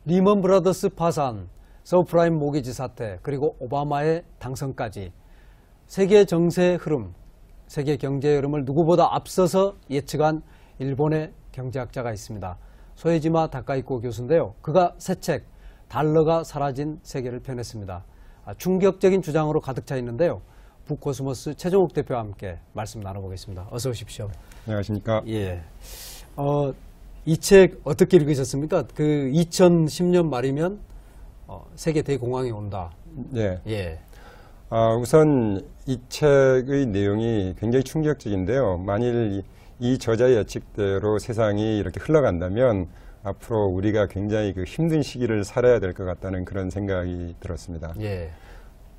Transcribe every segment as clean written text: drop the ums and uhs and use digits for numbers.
리먼 브라더스 파산, 서브프라임 모기지 사태, 그리고 오바마의 당선까지 세계 정세 흐름, 세계 경제 흐름을 누구보다 앞서서 예측한 일본의 경제학자가 있습니다. 소에지마 다카이코 교수인데요. 그가 새 책 달러가 사라진 세계를 펴냈습니다. 충격적인 주장으로 가득 차 있는데요. 북코스모스 최종욱 대표와 함께 말씀 나눠보겠습니다. 어서 오십시오. 안녕하십니까. 예. 이 책 어떻게 읽으셨습니까? 그 2010년 말이면 세계 대공황이 온다. 네. 예. 우선 이 책의 내용이 굉장히 충격적인데요. 만일 이 저자의 예측대로 세상이 이렇게 흘러간다면 앞으로 우리가 굉장히 그 힘든 시기를 살아야 될 것 같다는 그런 생각이 들었습니다. 예.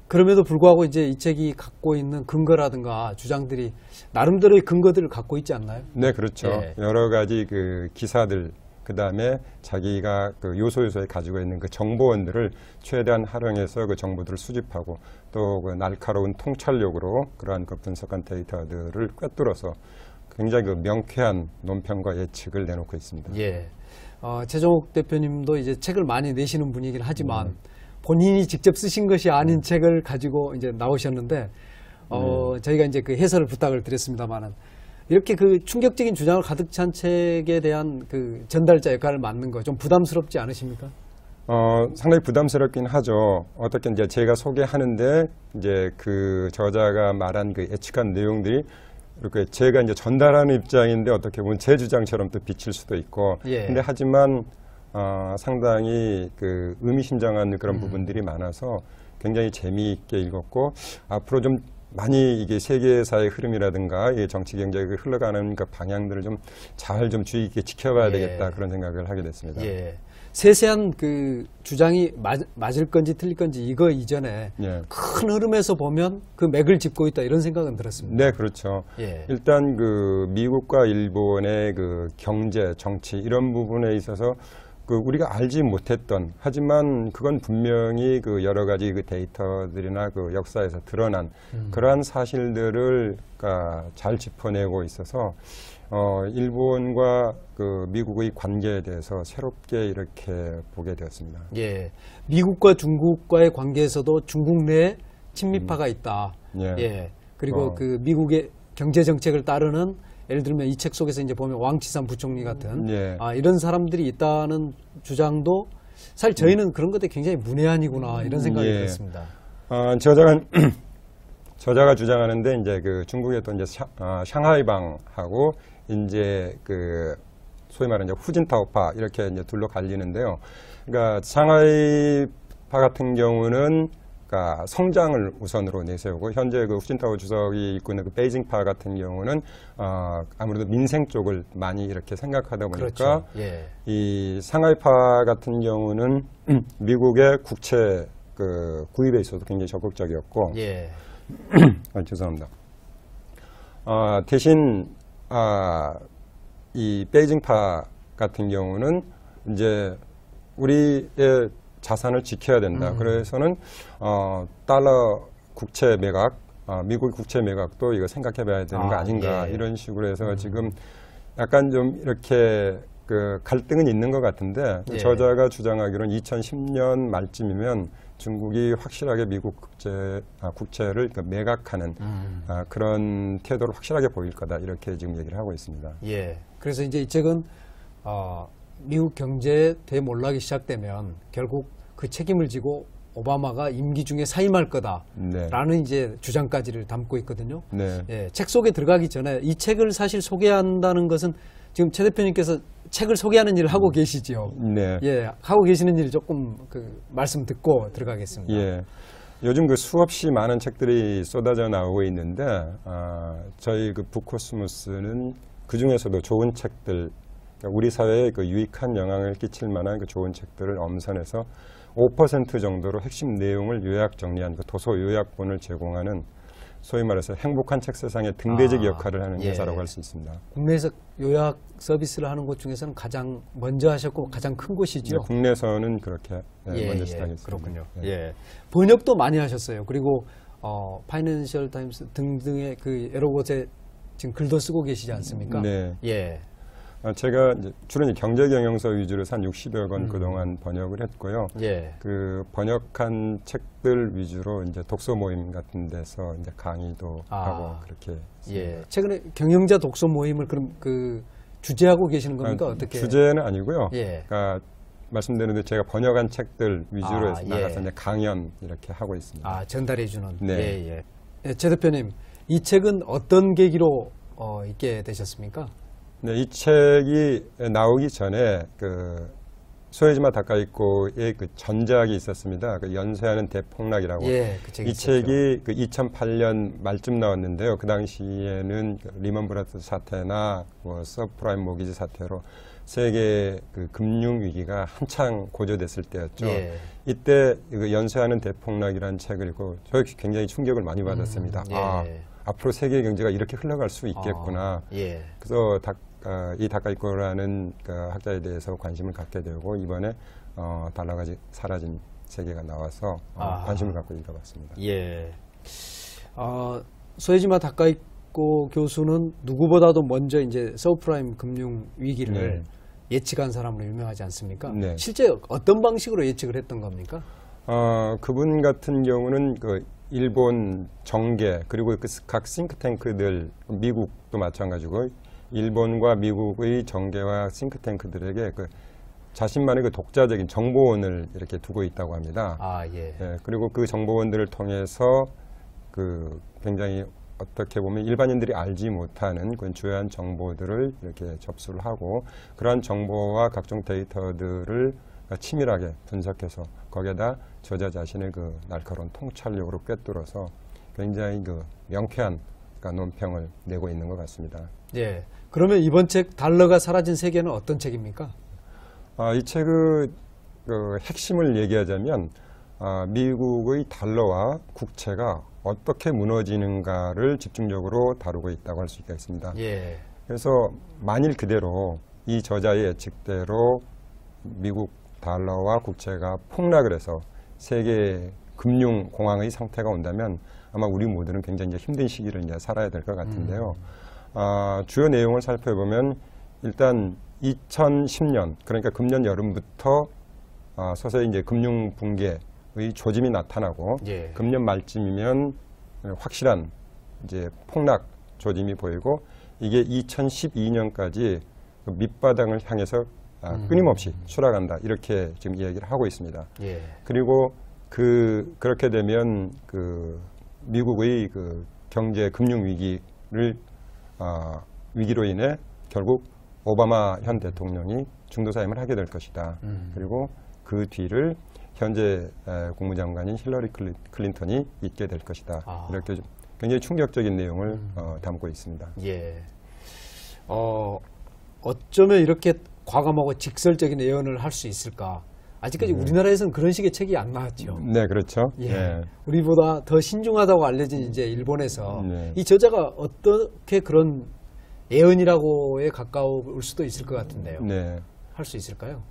그럼에도 불구하고 이제 이 책이 갖고 있는 근거라든가 주장들이 나름대로의 근거들을 갖고 있지 않나요? 네, 그렇죠. 예. 여러 가지 그 기사들, 그 다음에 자기가 그 요소요소에 가지고 있는 그 정보원들을 최대한 활용해서 그 정보들을 수집하고 또 그 날카로운 통찰력으로 그러한 그 분석한 데이터들을 꿰뚫어서 굉장히 그 명쾌한 논평과 예측을 내놓고 있습니다. 예. 최종욱 대표님도 이제 책을 많이 내시는 분이긴 하지만 본인이 직접 쓰신 것이 아닌 책을 가지고 이제 나오셨는데, 저희가 이제 그 해설을 부탁을 드렸습니다만은, 이렇게 그 충격적인 주장을 가득 찬 책에 대한 그 전달자 역할을 맡는 거 좀 부담스럽지 않으십니까? 상당히 부담스럽긴 하죠. 어떻게 이제 제가 소개하는데, 이제 그 저자가 말한 그 예측한 내용들이 이렇게 제가 이제 전달하는 입장인데 어떻게 보면 제 주장처럼 또 비칠 수도 있고, 예. 근데 하지만 상당히 그 의미심장한 그런 부분들이 많아서 굉장히 재미있게 읽었고, 앞으로 좀 많이 이게 세계사의 흐름이라든가 이 정치 경제가 흘러가는 그 방향들을 좀 잘 좀 주의 깊게 지켜봐야 예. 되겠다 그런 생각을 하게 됐습니다. 예. 세세한 그 주장이 맞을 건지 틀릴 건지 이거 이전에 예. 큰 흐름에서 보면 그 맥을 짚고 있다 이런 생각은 들었습니다. 네, 그렇죠. 예. 일단 그 미국과 일본의 그 경제, 정치 이런 부분에 있어서 그 우리가 알지 못했던, 하지만 그건 분명히 그 여러 가지 그 데이터들이나 그 역사에서 드러난 그러한 사실들을 잘 짚어내고 있어서 일본과 그 미국의 관계에 대해서 새롭게 이렇게 보게 되었습니다. 예. 미국과 중국과의 관계에서도 중국 내에 친미파가 있다. 예. 예. 그리고 그 미국의 경제 정책을 따르는, 예를 들면 이 책 속에서 이제 보면 왕치산 부총리 같은 예. 이런 사람들이 있다는 주장도 사실 저희는 그런 것들이 굉장히 문외한이구나 이런 생각이 예. 들었습니다. 저자가 주장하는데 이제 그 중국의 또 이제 샹하이방하고 이제 그 소위 말하는 이제 후진타오파 이렇게 이제 둘로 갈리는데요. 그러니까 샹하이파 같은 경우는 그러니까 성장을 우선으로 내세우고, 현재 그 후진타오 주석이 있고 있는 그 베이징파 같은 경우는 아무래도 민생 쪽을 많이 이렇게 생각하다 보니까 그렇죠. 예. 이 샹하이파 같은 경우는 미국의 국채 그 구입에 있어서 굉장히 적극적이었고, 예. 죄송합니다. 대신 이 베이징파 같은 경우는 이제 우리의 자산을 지켜야 된다. 그래서는 달러 국채 매각, 미국 국채 매각도 이거 생각해봐야 되는 거 아닌가, 예. 이런 식으로 해서 지금 약간 좀 이렇게 그 갈등은 있는 것 같은데, 예. 저자가 주장하기로는 2010년 말쯤이면 중국이 확실하게 미국 국채를 매각하는 그런 태도를 확실하게 보일 거다, 이렇게 지금 얘기를 하고 있습니다. 예. 그래서 이제 이 책은 미국 경제 대몰락이 시작되면 결국 그 책임을 지고 오바마가 임기 중에 사임할 거다라는 네. 이제 주장까지를 담고 있거든요. 네. 예, 책 속에 들어가기 전에 이 책을 사실 소개한다는 것은 지금 최 대표님께서 책을 소개하는 일을 하고 계시죠. 네. 예, 하고 계시는 일 조금 그 말씀 듣고 들어가겠습니다. 예. 요즘 그 수없이 많은 책들이 쏟아져 나오고 있는데, 저희 그 북코스모스는 그 중에서도 좋은 책들, 그러니까 우리 사회에 그 유익한 영향을 끼칠 만한 그 좋은 책들을 엄선해서 5% 정도로 핵심 내용을 요약 정리한 그 도서 요약본을 제공하는, 소위 말해서 행복한 책 세상의 등대적 역할을 하는 예. 회사라고 할 수 있습니다. 국내에서 요약 서비스를 하는 곳 중에서는 가장 먼저 하셨고 가장 큰 곳이죠. 네, 국내에서는 그렇게 먼저 시작했습니다. 그렇군요. 네. 예. 번역도 많이 하셨어요. 그리고 파이낸셜 타임스 등등의 그 여러 곳에 지금 글도 쓰고 계시지 않습니까? 네. 예. 제가 이제 주로 경제 경영서 위주로 한 60여 권 그동안 번역을 했고요. 예. 그 번역한 책들 위주로 이제 독서 모임 같은 데서 이제 강의도 하고 그렇게. 예. 최근에 경영자 독서 모임을 그럼 그 주재하고 계시는 겁니까? 어떻게? 주제는 아니고요. 예. 그러니까 말씀드렸는데 제가 번역한 책들 위주로 나가서 예. 이제 강연 이렇게 하고 있습니다. 전달해 주는. 네. 예, 예. 예, 최 대표님, 이 책은 어떤 계기로 읽게 되셨습니까? 네, 이 책이 나오기 전에 그 소에지마 다카이코의 그 전작이 있었습니다. 그 연쇄하는 대폭락이라고. 예, 그 책이 이 있었죠. 책이 그 2008년 말쯤 나왔는데요. 그 당시에는 그 리먼 브라더스 사태나 뭐 서프라임 모기지 사태로 세계 그 금융 위기가 한창 고조됐을 때였죠. 예. 이때 그 연쇄하는 대폭락이라는 책을 읽고 저 굉장히 충격을 많이 받았습니다. 예. 앞으로 세계 경제가 이렇게 흘러갈 수 있겠구나. 예. 그래서 이 다카이코라는 그 학자에 대해서 관심을 갖게 되고 이번에 달러가 사라진 세계가 나와서 관심을 갖고 읽어봤습니다. 예. 소에지마 다카이코 교수는 누구보다도 먼저 이제 서브프라임 금융 위기를 예측한 사람으로 유명하지 않습니까? 네. 실제 어떤 방식으로 예측을 했던 겁니까? 그분 같은 경우는 그 일본 정계 그리고 그 각 싱크탱크들 미국도 마찬가지고 일본과 미국의 정계와 싱크탱크들에게 그 자신만의 그 독자적인 정보원을 이렇게 두고 있다고 합니다. 예. 그리고 그 정보원들을 통해서 그 굉장히 어떻게 보면 일반인들이 알지 못하는 그런 주요한 정보들을 이렇게 접수를 하고 그러한 정보와 각종 데이터들을 치밀하게 분석해서 거기에다 저자 자신의 그 날카로운 통찰력으로 꿰뚫어서 굉장히 그 명쾌한 논평을 내고 있는 것 같습니다. 예. 그러면 이번 책 달러가 사라진 세계는 어떤 책입니까? 이 책의 그 핵심을 얘기하자면 미국의 달러와 국채가 어떻게 무너지는가를 집중적으로 다루고 있다고 할 수 있겠습니다. 예. 그래서 만일 그대로 이 저자의 예측대로 미국 달러와 국채가 폭락을 해서 세계 금융 공황의 상태가 온다면 아마 우리 모두는 굉장히 이제 힘든 시기를 이제 살아야 될 것 같은데요. 주요 내용을 살펴보면 일단 2010년 그러니까 금년 여름부터 서서히 이제 금융 붕괴의 조짐이 나타나고 예. 금년 말쯤이면 확실한 이제 폭락 조짐이 보이고 이게 2012년까지 그 밑바닥을 향해서 끊임없이 추락한다 이렇게 지금 이야기를 하고 있습니다. 예. 그리고 그렇게 되면 그 미국의 그 경제 금융 위기를 위기로 인해 결국 오바마 현 대통령이 중도사임을 하게 될 것이다. 그리고 그 뒤를 현재 국무장관인 힐러리 클린턴이 잇게 될 것이다. 이렇게 좀 굉장히 충격적인 내용을 담고 있습니다. 예. 어쩌면 이렇게 과감하고 직설적인 예언을 할 수 있을까? 아직까지 우리나라에서는 그런 식의 책이 안 나왔죠. 네, 그렇죠. 예. 우리보다 더 신중하다고 알려진 이제 일본에서 네. 이 저자가 어떻게 그런 예언이라고에 가까울 수도 있을 것 같은데요. 네. 할 수 있을까요?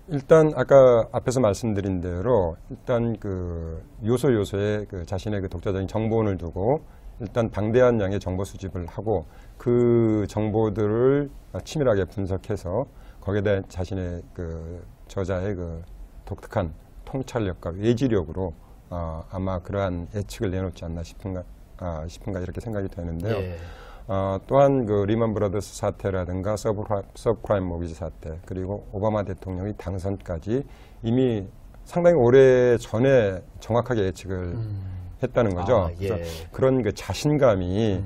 일단 아까 앞에서 말씀드린 대로 일단 그 요소요소에 그 자신의 그 독자적인 정보원을 두고 일단 방대한 양의 정보 수집을 하고 그 정보들을 치밀하게 분석해서 거기에 대한 자신의 그 저자의 그 독특한 통찰력과 외지력으로 아마 그러한 예측을 내놓지 않나 싶은가 이렇게 생각이 되는데요. 예. 또한 그 리먼 브라더스 사태라든가 서브프라임 모기지 사태 그리고 오바마 대통령의 당선까지 이미 상당히 오래 전에 정확하게 예측을 했다는 거죠. 예. 그래서 그런 그 자신감이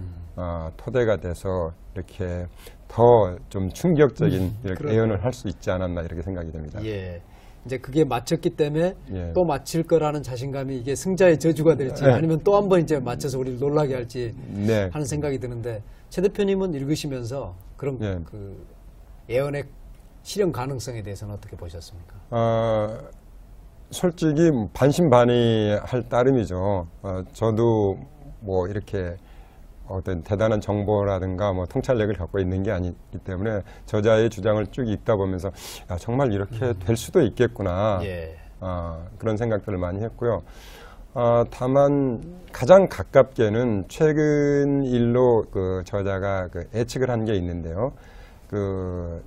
토대가 돼서 이렇게 더 좀 충격적인 이렇게 예언을 할 수 있지 않았나 이렇게 생각이 됩니다. 예. 이제 그게 맞췄기 때문에 예. 또 맞힐 거라는 자신감이 이게 승자의 저주가 될지 아니면 또 한 번 이제 맞춰서 우리를 놀라게 할지 네. 하는 생각이 드는데 최 대표님은 읽으시면서 그런 예. 그 예언의 실현 가능성에 대해서는 어떻게 보셨습니까? 솔직히 반신반의할 따름이죠. 저도 뭐 이렇게 어떤 대단한 정보라든가 뭐 통찰력을 갖고 있는 게 아니기 때문에 저자의 주장을 쭉 읽다 보면서 정말 이렇게 될 수도 있겠구나. 예. 그런 생각들을 많이 했고요. 다만 가장 가깝게는 최근 일로 그 저자가 그 예측을 한 게 있는데요. 그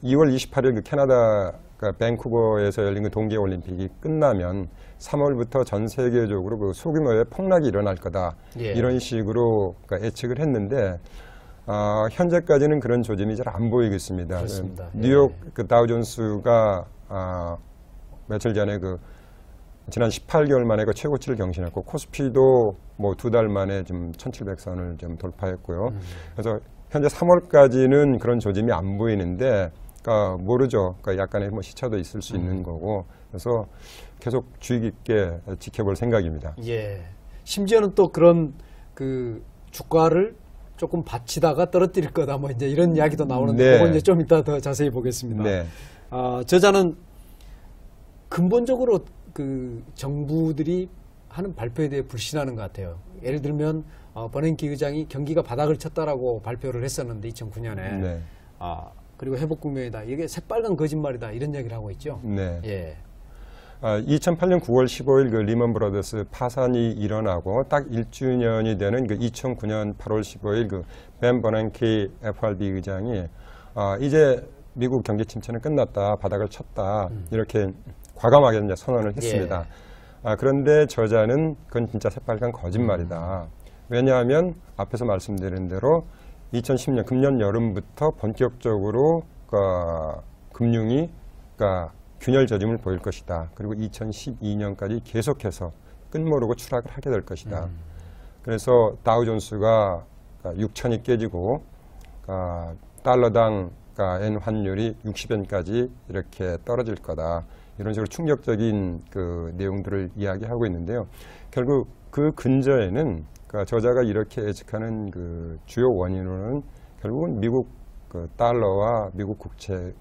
2월 28일 그 캐나다 밴쿠버에서 열린 그 동계 올림픽이 끝나면 3월부터 전 세계적으로 그 소규모의 폭락이 일어날 거다. 예. 이런 식으로 예측을 했는데 현재까지는 그런 조짐이 잘 안 보이고 있습니다. 그렇습니다. 뉴욕 예. 그 다우존스가 며칠 전에 지난 18개월 만에 그 최고치를 경신했고 코스피도 뭐 2달 만에 좀 1700선을 좀 돌파했고요. 그래서 현재 3월까지는 그런 조짐이 안 보이는데 모르죠. 약간의 뭐 시차도 있을 수 있는 거고. 그래서 계속 주의 깊게 지켜볼 생각입니다. 예. 심지어는 또 그런 그 주가를 조금 받치다가 떨어뜨릴 거다. 뭐 이제 이런 이야기도 나오는데 네. 그건 이제 좀 이따 더 자세히 보겠습니다. 네. 저자는 근본적으로 그 정부들이 하는 발표에 대해 불신하는 것 같아요. 예를 들면 버냉키 의장이 경기가 바닥을 쳤다라고 발표를 했었는데 2009년에 네. 그리고 회복 국면이다. 이게 새빨간 거짓말이다. 이런 얘기를 하고 있죠. 네. 예. 2008년 9월 15일 그 리먼 브라더스 파산이 일어나고 딱 1주년이 되는 그 2009년 8월 15일 그 벤 버냉키 FRB 의장이 이제 미국 경제 침체는 끝났다, 바닥을 쳤다 이렇게 과감하게 이제 선언을 했습니다. 그런데 저자는 그건 진짜 새빨간 거짓말이다. 왜냐하면 앞에서 말씀드린 대로 2010년 금년 여름부터 본격적으로 금융이 균열 저짐을 보일 것이다. 그리고 2012년까지 계속해서 끝모르고 추락을 하게 될 것이다. 그래서 다우존스가 6천이 깨지고 달러당 엔 환율이 60엔까지 이렇게 떨어질 거다. 이런 식으로 충격적인 그 내용들을 이야기하고 있는데요. 결국 그 근저에는 저자가 이렇게 예측하는 그 주요 원인으로는 결국은 미국 그 달러와 미국 국채의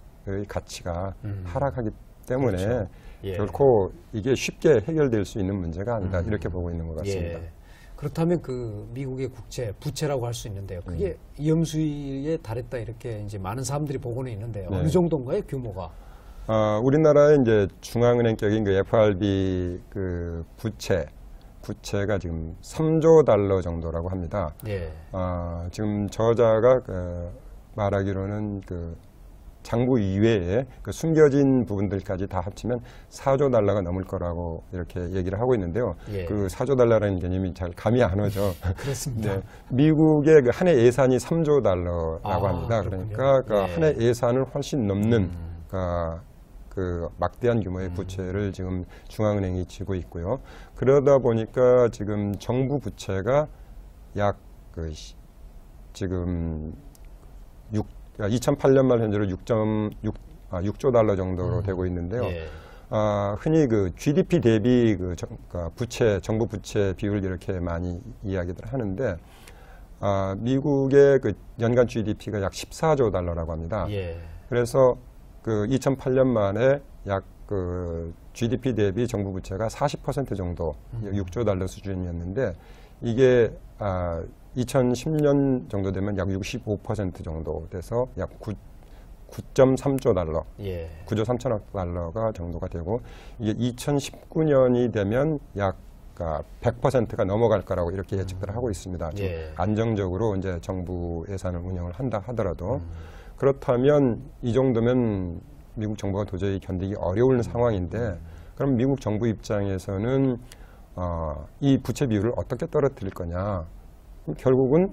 가치가 하락하기 때문에 그렇죠. 예. 결코 이게 쉽게 해결될 수 있는 문제가 아니다. 이렇게 보고 있는 것 같습니다. 예. 그렇다면 그 미국의 국채, 부채라고 할 수 있는데요. 그게 위험수위에 달했다 이렇게 이제 많은 사람들이 보고는 있는데요. 네. 어느 정도인가요, 규모가? 우리나라의 이제 중앙은행격인 그 FRB 그 부채가 지금 3조 달러 정도라고 합니다. 예. 지금 저자가 말하기로는 장부 이외에 숨겨진 부분들까지 다 합치면 4조 달러가 넘을 거라고 이렇게 얘기를 하고 있는데요. 예. 그 4조 달러라는 개념이 잘 감이 안 오죠. 그렇습니다. 네. 미국의 그 한 해 예산이 3조 달러라고 합니다. 그렇군요. 그러니까 예. 한 해 예산을 훨씬 넘는 그 막대한 규모의 부채를 지금 중앙은행이 지고 있고요. 그러다 보니까 지금 정부 부채가 약 지금 2008년 말 현재로 6조 달러 정도로 되고 있는데요. 예. 흔히 그 GDP 대비 정부 부채 비율 이렇게 많이 이야기들 하는데, 미국의 그 연간 GDP가 약 14조 달러라고 합니다. 예. 그래서 그 2008년 만에 약 GDP 대비 정부 부채가 40% 정도, 6조 달러 수준이었는데, 이게 2010년 정도 되면 약 65% 정도 돼서 약 9.3조 달러, 예. 9조 3천억 달러가 정도가 되고, 이게 2019년이 되면 약 100%가 넘어갈 거라고 이렇게 예측들을 하고 있습니다. 예. 안정적으로 이제 정부 예산을 운영을 한다 하더라도. 그렇다면 이 정도면 미국 정부가 도저히 견디기 어려운 상황인데, 그럼 미국 정부 입장에서는 이 부채 비율을 어떻게 떨어뜨릴 거냐? 결국은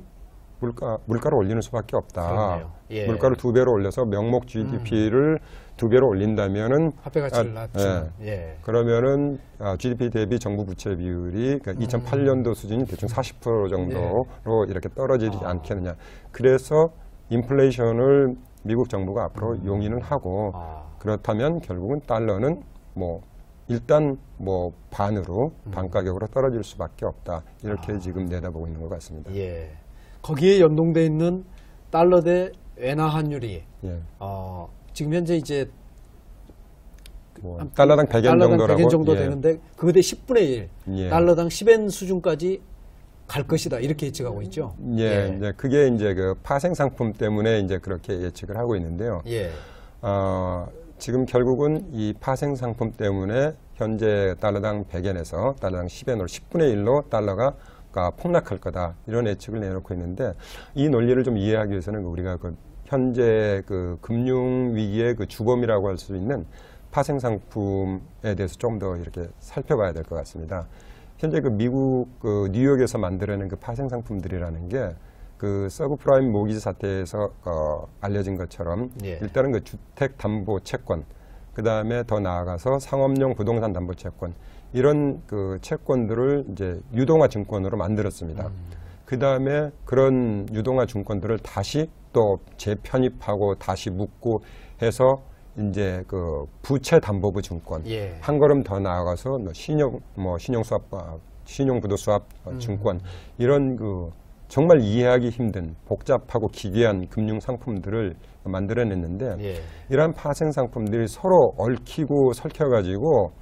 물가를 올리는 수밖에 없다. 예. 물가를 2배로 올려서 명목 GDP를 2배로 올린다면은 화폐 가치를 낮추는. 예. 그러면은 GDP 대비 정부 부채 비율이 2008년도 수준이 대충 40% 정도로 이렇게 떨어지지 않겠느냐. 그래서 인플레이션을 미국 정부가 앞으로 용인을 하고 그렇다면 결국은 달러는 일단 반으로 반가격으로 떨어질 수밖에 없다. 이렇게 지금 내다보고 있는 것 같습니다. 예. 거기에 연동돼 있는 달러 대 엔화 환율이 예. 지금 현재 이제 달러당 100엔 달러당 정도라고 100엔 정도 예. 되는데 그거 대 10분의 1 예. 달러당 10엔 수준까지 갈 것이다. 이렇게 예측하고 있죠. 예, 이제 그게 이제 그 파생 상품 때문에 이제 그렇게 예측을 하고 있는데요. 예. 지금 결국은 이 파생 상품 때문에 현재 달러당 100엔에서 달러당 10엔으로 10분의 1로 달러가 폭락할 거다. 이런 예측을 내놓고 있는데 이 논리를 좀 이해하기 위해서는 우리가 현재 그 금융 위기의 그 주범이라고 할 수 있는 파생 상품에 대해서 좀 더 이렇게 살펴봐야 될 것 같습니다. 현재 그 미국 그 뉴욕에서 만들어낸 그 파생 상품들이라는 게 그 서브프라임 모기지 사태에서 알려진 것처럼 예. 일단은 그 주택 담보 채권, 그 다음에 더 나아가서 상업용 부동산 담보 채권, 이런 그 채권들을 이제 유동화 증권으로 만들었습니다. 그 다음에 그런 유동화 증권들을 다시 또 재편입하고 다시 묶고 해서 이제 그 부채 담보부 증권, 예. 한 걸음 더 나아가서 신용부도 수합 증권, 이런 그 정말 이해하기 힘든 복잡하고 기괴한 금융 상품들을 만들어냈는데 예. 이러한 파생 상품들이 서로 얽히고 설켜가지고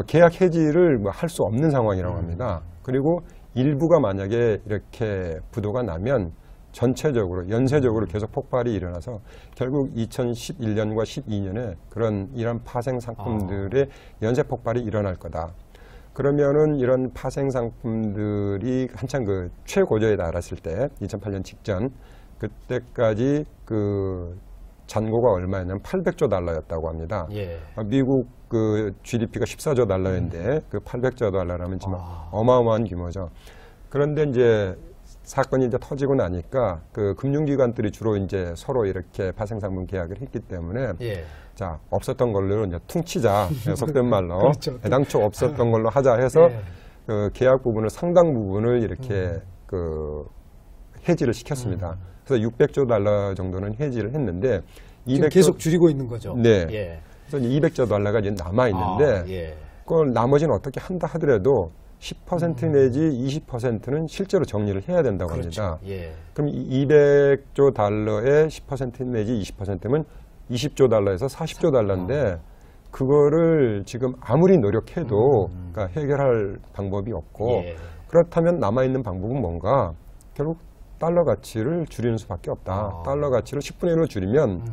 계약 해지를 할 수 없는 상황이라고 합니다. 그리고 일부가 만약에 이렇게 부도가 나면 전체적으로 연쇄적으로 계속 폭발이 일어나서 결국 2011년과 12년에 이런 파생 상품들의 연쇄 폭발이 일어날 거다. 그러면은 이런 파생 상품들이 한창 그 최고조에 달했을 때 2008년 직전 그때까지 그 잔고가 얼마였냐면 800조 달러였다고 합니다. 예. 미국 그 GDP가 14조 달러인데 그 800조 달러라면 정말 어마어마한 규모죠. 그런데 이제 사건이 이제 터지고 나니까 그 금융기관들이 주로 이제 서로 이렇게 파생상품 계약을 했기 때문에 예. 자, 없었던 걸로 이제 퉁치자, 속된 말로 그렇죠. 애당초 없었던 걸로 하자 해서 예. 그 계약 부분을 상당 부분을 이렇게 그 해지를 시켰습니다. 그래서 600조 달러 정도는 해지를 했는데 지금 계속 줄이고 있는 거죠. 네. 예. 그래서 200조 달러가 이제 남아 있는데 예. 그걸 나머지는 어떻게 한다 하더라도 10% 내지 20%는 실제로 정리를 해야 된다고 그렇죠. 합니다. 예. 그럼 200조 달러의 10% 내지 20%면 20조 달러에서 40조 달러인데 그거를 지금 아무리 노력해도 그러니까 해결할 방법이 없고 예. 그렇다면 남아있는 방법은 뭔가 결국 달러 가치를 줄이는 수밖에 없다. 달러 가치를 10분의 1로 줄이면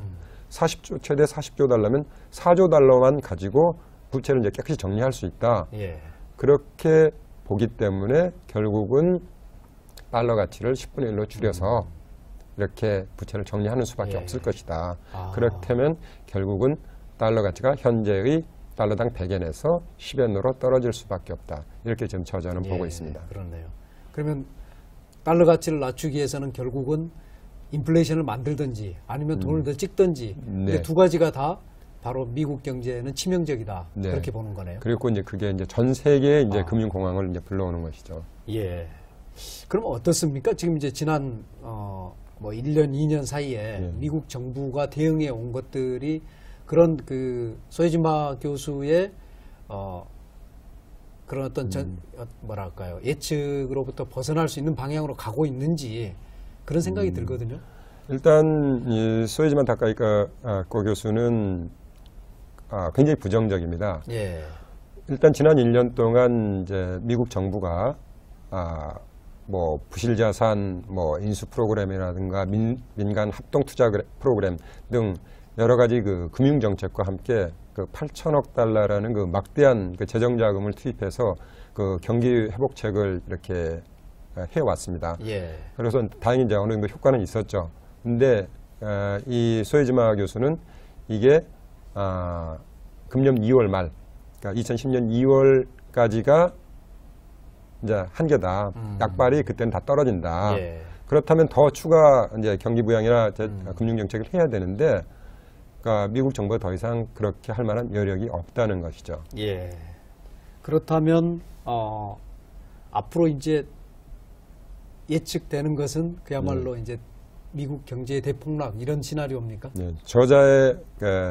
40조, 최대 40조 달러면 4조 달러만 가지고 부채를 이제 깨끗이 정리할 수 있다. 예. 그렇게 보기 때문에 결국은 달러 가치를 10분의 1로 줄여서 이렇게 부채를 정리하는 수밖에 예. 없을 것이다. 그렇다면 결국은 달러 가치가 현재의 달러당 100엔에서 10엔으로 떨어질 수밖에 없다. 이렇게 지금 저자는 보고 있습니다. 그렇네요. 그러면 달러 가치를 낮추기 위해서는 결국은 인플레이션을 만들든지 아니면 돈을 더 찍든지 네. 이 두 가지가 다 바로 미국 경제에는 치명적이다. 네. 그렇게 보는 거네요. 그리고 이제 그게 이제 전 세계의 이제 금융 공황을 이제 불러오는 것이죠. 예. 그럼 어떻습니까? 지금 이제 지난 뭐 1년, 2년 사이에 예. 미국 정부가 대응해 온 것들이 그런 그 소혜지마 교수의 그런 어떤 뭐랄까요 예측으로부터 벗어날 수 있는 방향으로 가고 있는지 그런 생각이 들거든요. 일단 이 소혜지마 다카이카 고 교수는 굉장히 부정적입니다. 예. 일단 지난 1년 동안 이제 미국 정부가 뭐 부실자산 뭐 인수 프로그램이라든가 민간 합동 투자 프로그램 등 여러 가지 그 금융 정책과 함께 그 8천억 달러라는 그 막대한 그 재정 자금을 투입해서 그 경기 회복책을 이렇게 해왔습니다. 예. 그래서 다행히 이제 어느 정도 효과는 있었죠. 근데 이 소혜지마 교수는 이게 금년 2월 말, 그러니까 2010년 2월까지가 이제 한계다. 약발이 그때는 다 떨어진다. 예. 그렇다면 더 추가 이제 경기 부양이나 금융 정책을 해야 되는데, 그러니까 미국 정부가 더 이상 그렇게 할 만한 여력이 없다는 것이죠. 예. 그렇다면 앞으로 이제 예측되는 것은 그야말로 이제 미국 경제의 대폭락 이런 시나리오입니까? 네, 저자의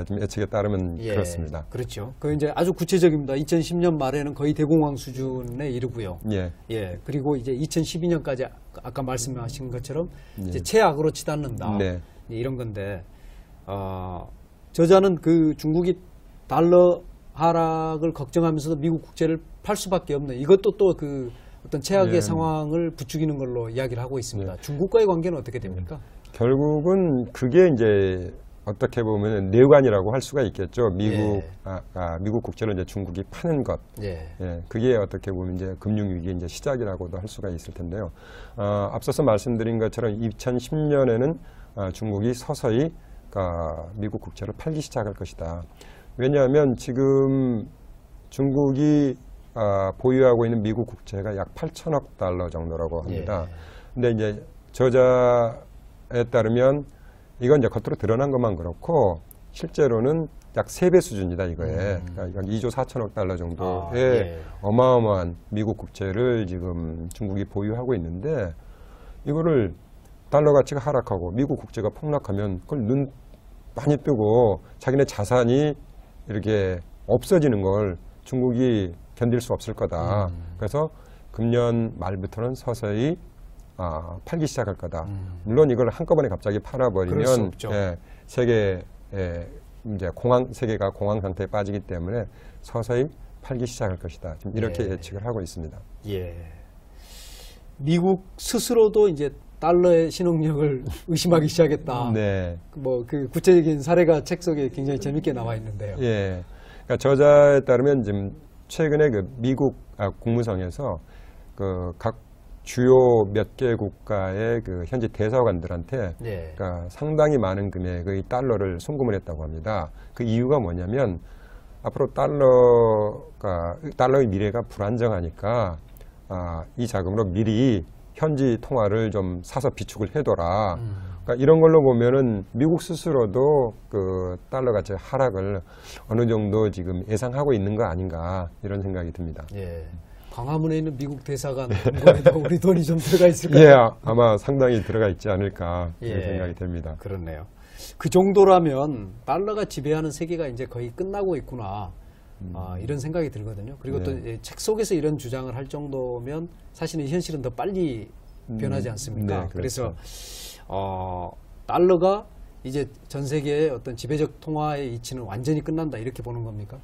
좀 예측에 따르면 예, 그렇습니다. 그렇죠. 그 이제 아주 구체적입니다. 2010년 말에는 거의 대공황 수준에 이르고요. 예. 예. 그리고 이제 2012년까지 아까 말씀하신 것처럼 이제 최악으로 치닫는다. 네. 이런 건데 저자는 그 중국이 달러 하락을 걱정하면서도 미국 국채를 팔 수밖에 없는 이것도 또 그 어떤 최악의 예. 상황을 부추기는 걸로 이야기를 하고 있습니다. 중국과의 관계는 어떻게 됩니까? 결국은 그게 이제 어떻게 보면 내관이라고 할 수가 있겠죠. 미국 미국 국채를 이제 중국이 파는 것. 예. 예, 그게 어떻게 보면 이제 금융위기의 이제 시작이라고도 할 수가 있을 텐데요. 앞서서 말씀드린 것처럼 2010년에는 중국이 서서히 미국 국채를 팔기 시작할 것이다. 왜냐하면 지금 중국이 보유하고 있는 미국 국채가 약 8천억 달러 정도라고 합니다. 근데 이제 저자에 따르면 이건 이제 겉으로 드러난 것만 그렇고 실제로는 약 3배 수준이다 이거에. 그러니까 약 2조 4천억 달러 정도의 어마어마한 미국 국채를 지금 중국이 보유하고 있는데 이거를 달러 가치가 하락하고 미국 국채가 폭락하면 그걸 눈 많이 뜨고 자기네 자산이 이렇게 없어지는 걸 중국이 견딜 수 없을 거다. 그래서 금년 말부터는 서서히 팔기 시작할 거다. 물론 이걸 한꺼번에 갑자기 팔아버리면 세계가 공황 상태에 빠지기 때문에 서서히 팔기 시작할 것이다. 지금 이렇게 예측을 하고 있습니다. 예. 미국 스스로도 이제 달러의 신용력을 의심하기 시작했다. 네. 뭐 그 구체적인 사례가 책 속에 굉장히 재밌게 나와 있는데요. 예. 그러니까 저자에 따르면 지금 최근에 그 미국 국무성에서 그 각 주요 몇 개 국가의 그 현지 대사관들한테 그러니까 상당히 많은 금액의 달러를 송금을 했다고 합니다. 그 이유가 뭐냐면 앞으로 달러의 미래가 불안정하니까 이 자금으로 미리 현지 통화를 좀 사서 비축을 해둬라. 그러니까 이런 걸로 보면은 미국 스스로도 그 달러 가치 하락을 어느 정도 지금 예상하고 있는 거 아닌가 이런 생각이 듭니다. 예. 광화문에 있는 미국 대사관 공간에도 우리 돈이 좀 들어가 있을까요? 예, 아마 상당히 들어가 있지 않을까 이런 생각이 됩니다. 그렇네요. 그 정도라면 달러가 지배하는 세계가 이제 거의 끝나고 있구나. 이런 생각이 들거든요. 그리고 또 책 속에서 이런 주장을 할 정도면 사실은 현실은 더 빨리 변하지 않습니까? 네, 그렇죠. 그래서 달러가 이제 전 세계의 어떤 지배적 통화의 이치는 완전히 끝난다 이렇게 보는 겁니까?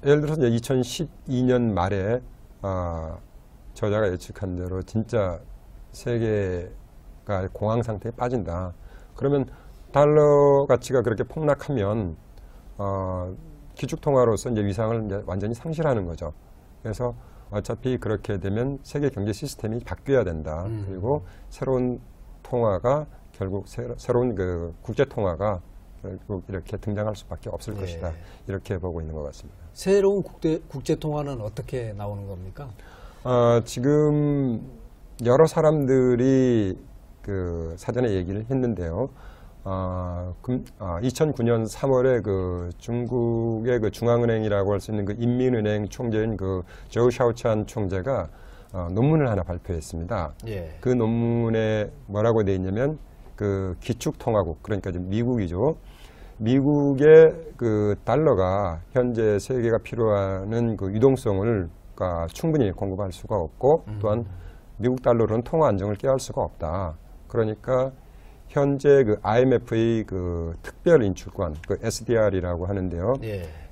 예를 들어서 2012년 말에 저자가 예측한 대로 진짜 세계가 공황 상태에 빠진다. 그러면 달러 가치가 그렇게 폭락하면 기축통화로서 이제 위상을 이제 완전히 상실하는 거죠. 그래서 어차피 그렇게 되면 세계 경제 시스템이 바뀌어야 된다. 그리고 새로운 통화가 결국 새로운 그 국제 통화가 결국 이렇게 등장할 수밖에 없을 것이다. 이렇게 보고 있는 것 같습니다. 새로운 국제 통화는 어떻게 나오는 겁니까? 지금 여러 사람들이 그 사전에 얘기를 했는데요. 2009년 3월에 그 중국의 그 중앙은행이라고 할 수 있는 그 인민은행 총재인 그 조우 샤오찬 총재가 논문을 하나 발표했습니다. 그 논문에 뭐라고 되어 있냐면 그 기축통화국, 그러니까 지금 미국이죠. 미국의 그 달러가 현재 세계가 필요하는 그 유동성을 충분히 공급할 수가 없고 또한 미국 달러로는 통화 안정을 깨할 수가 없다. 그러니까 현재 그 IMF의 그 특별 인출권, 그 SDR이라고 하는데요.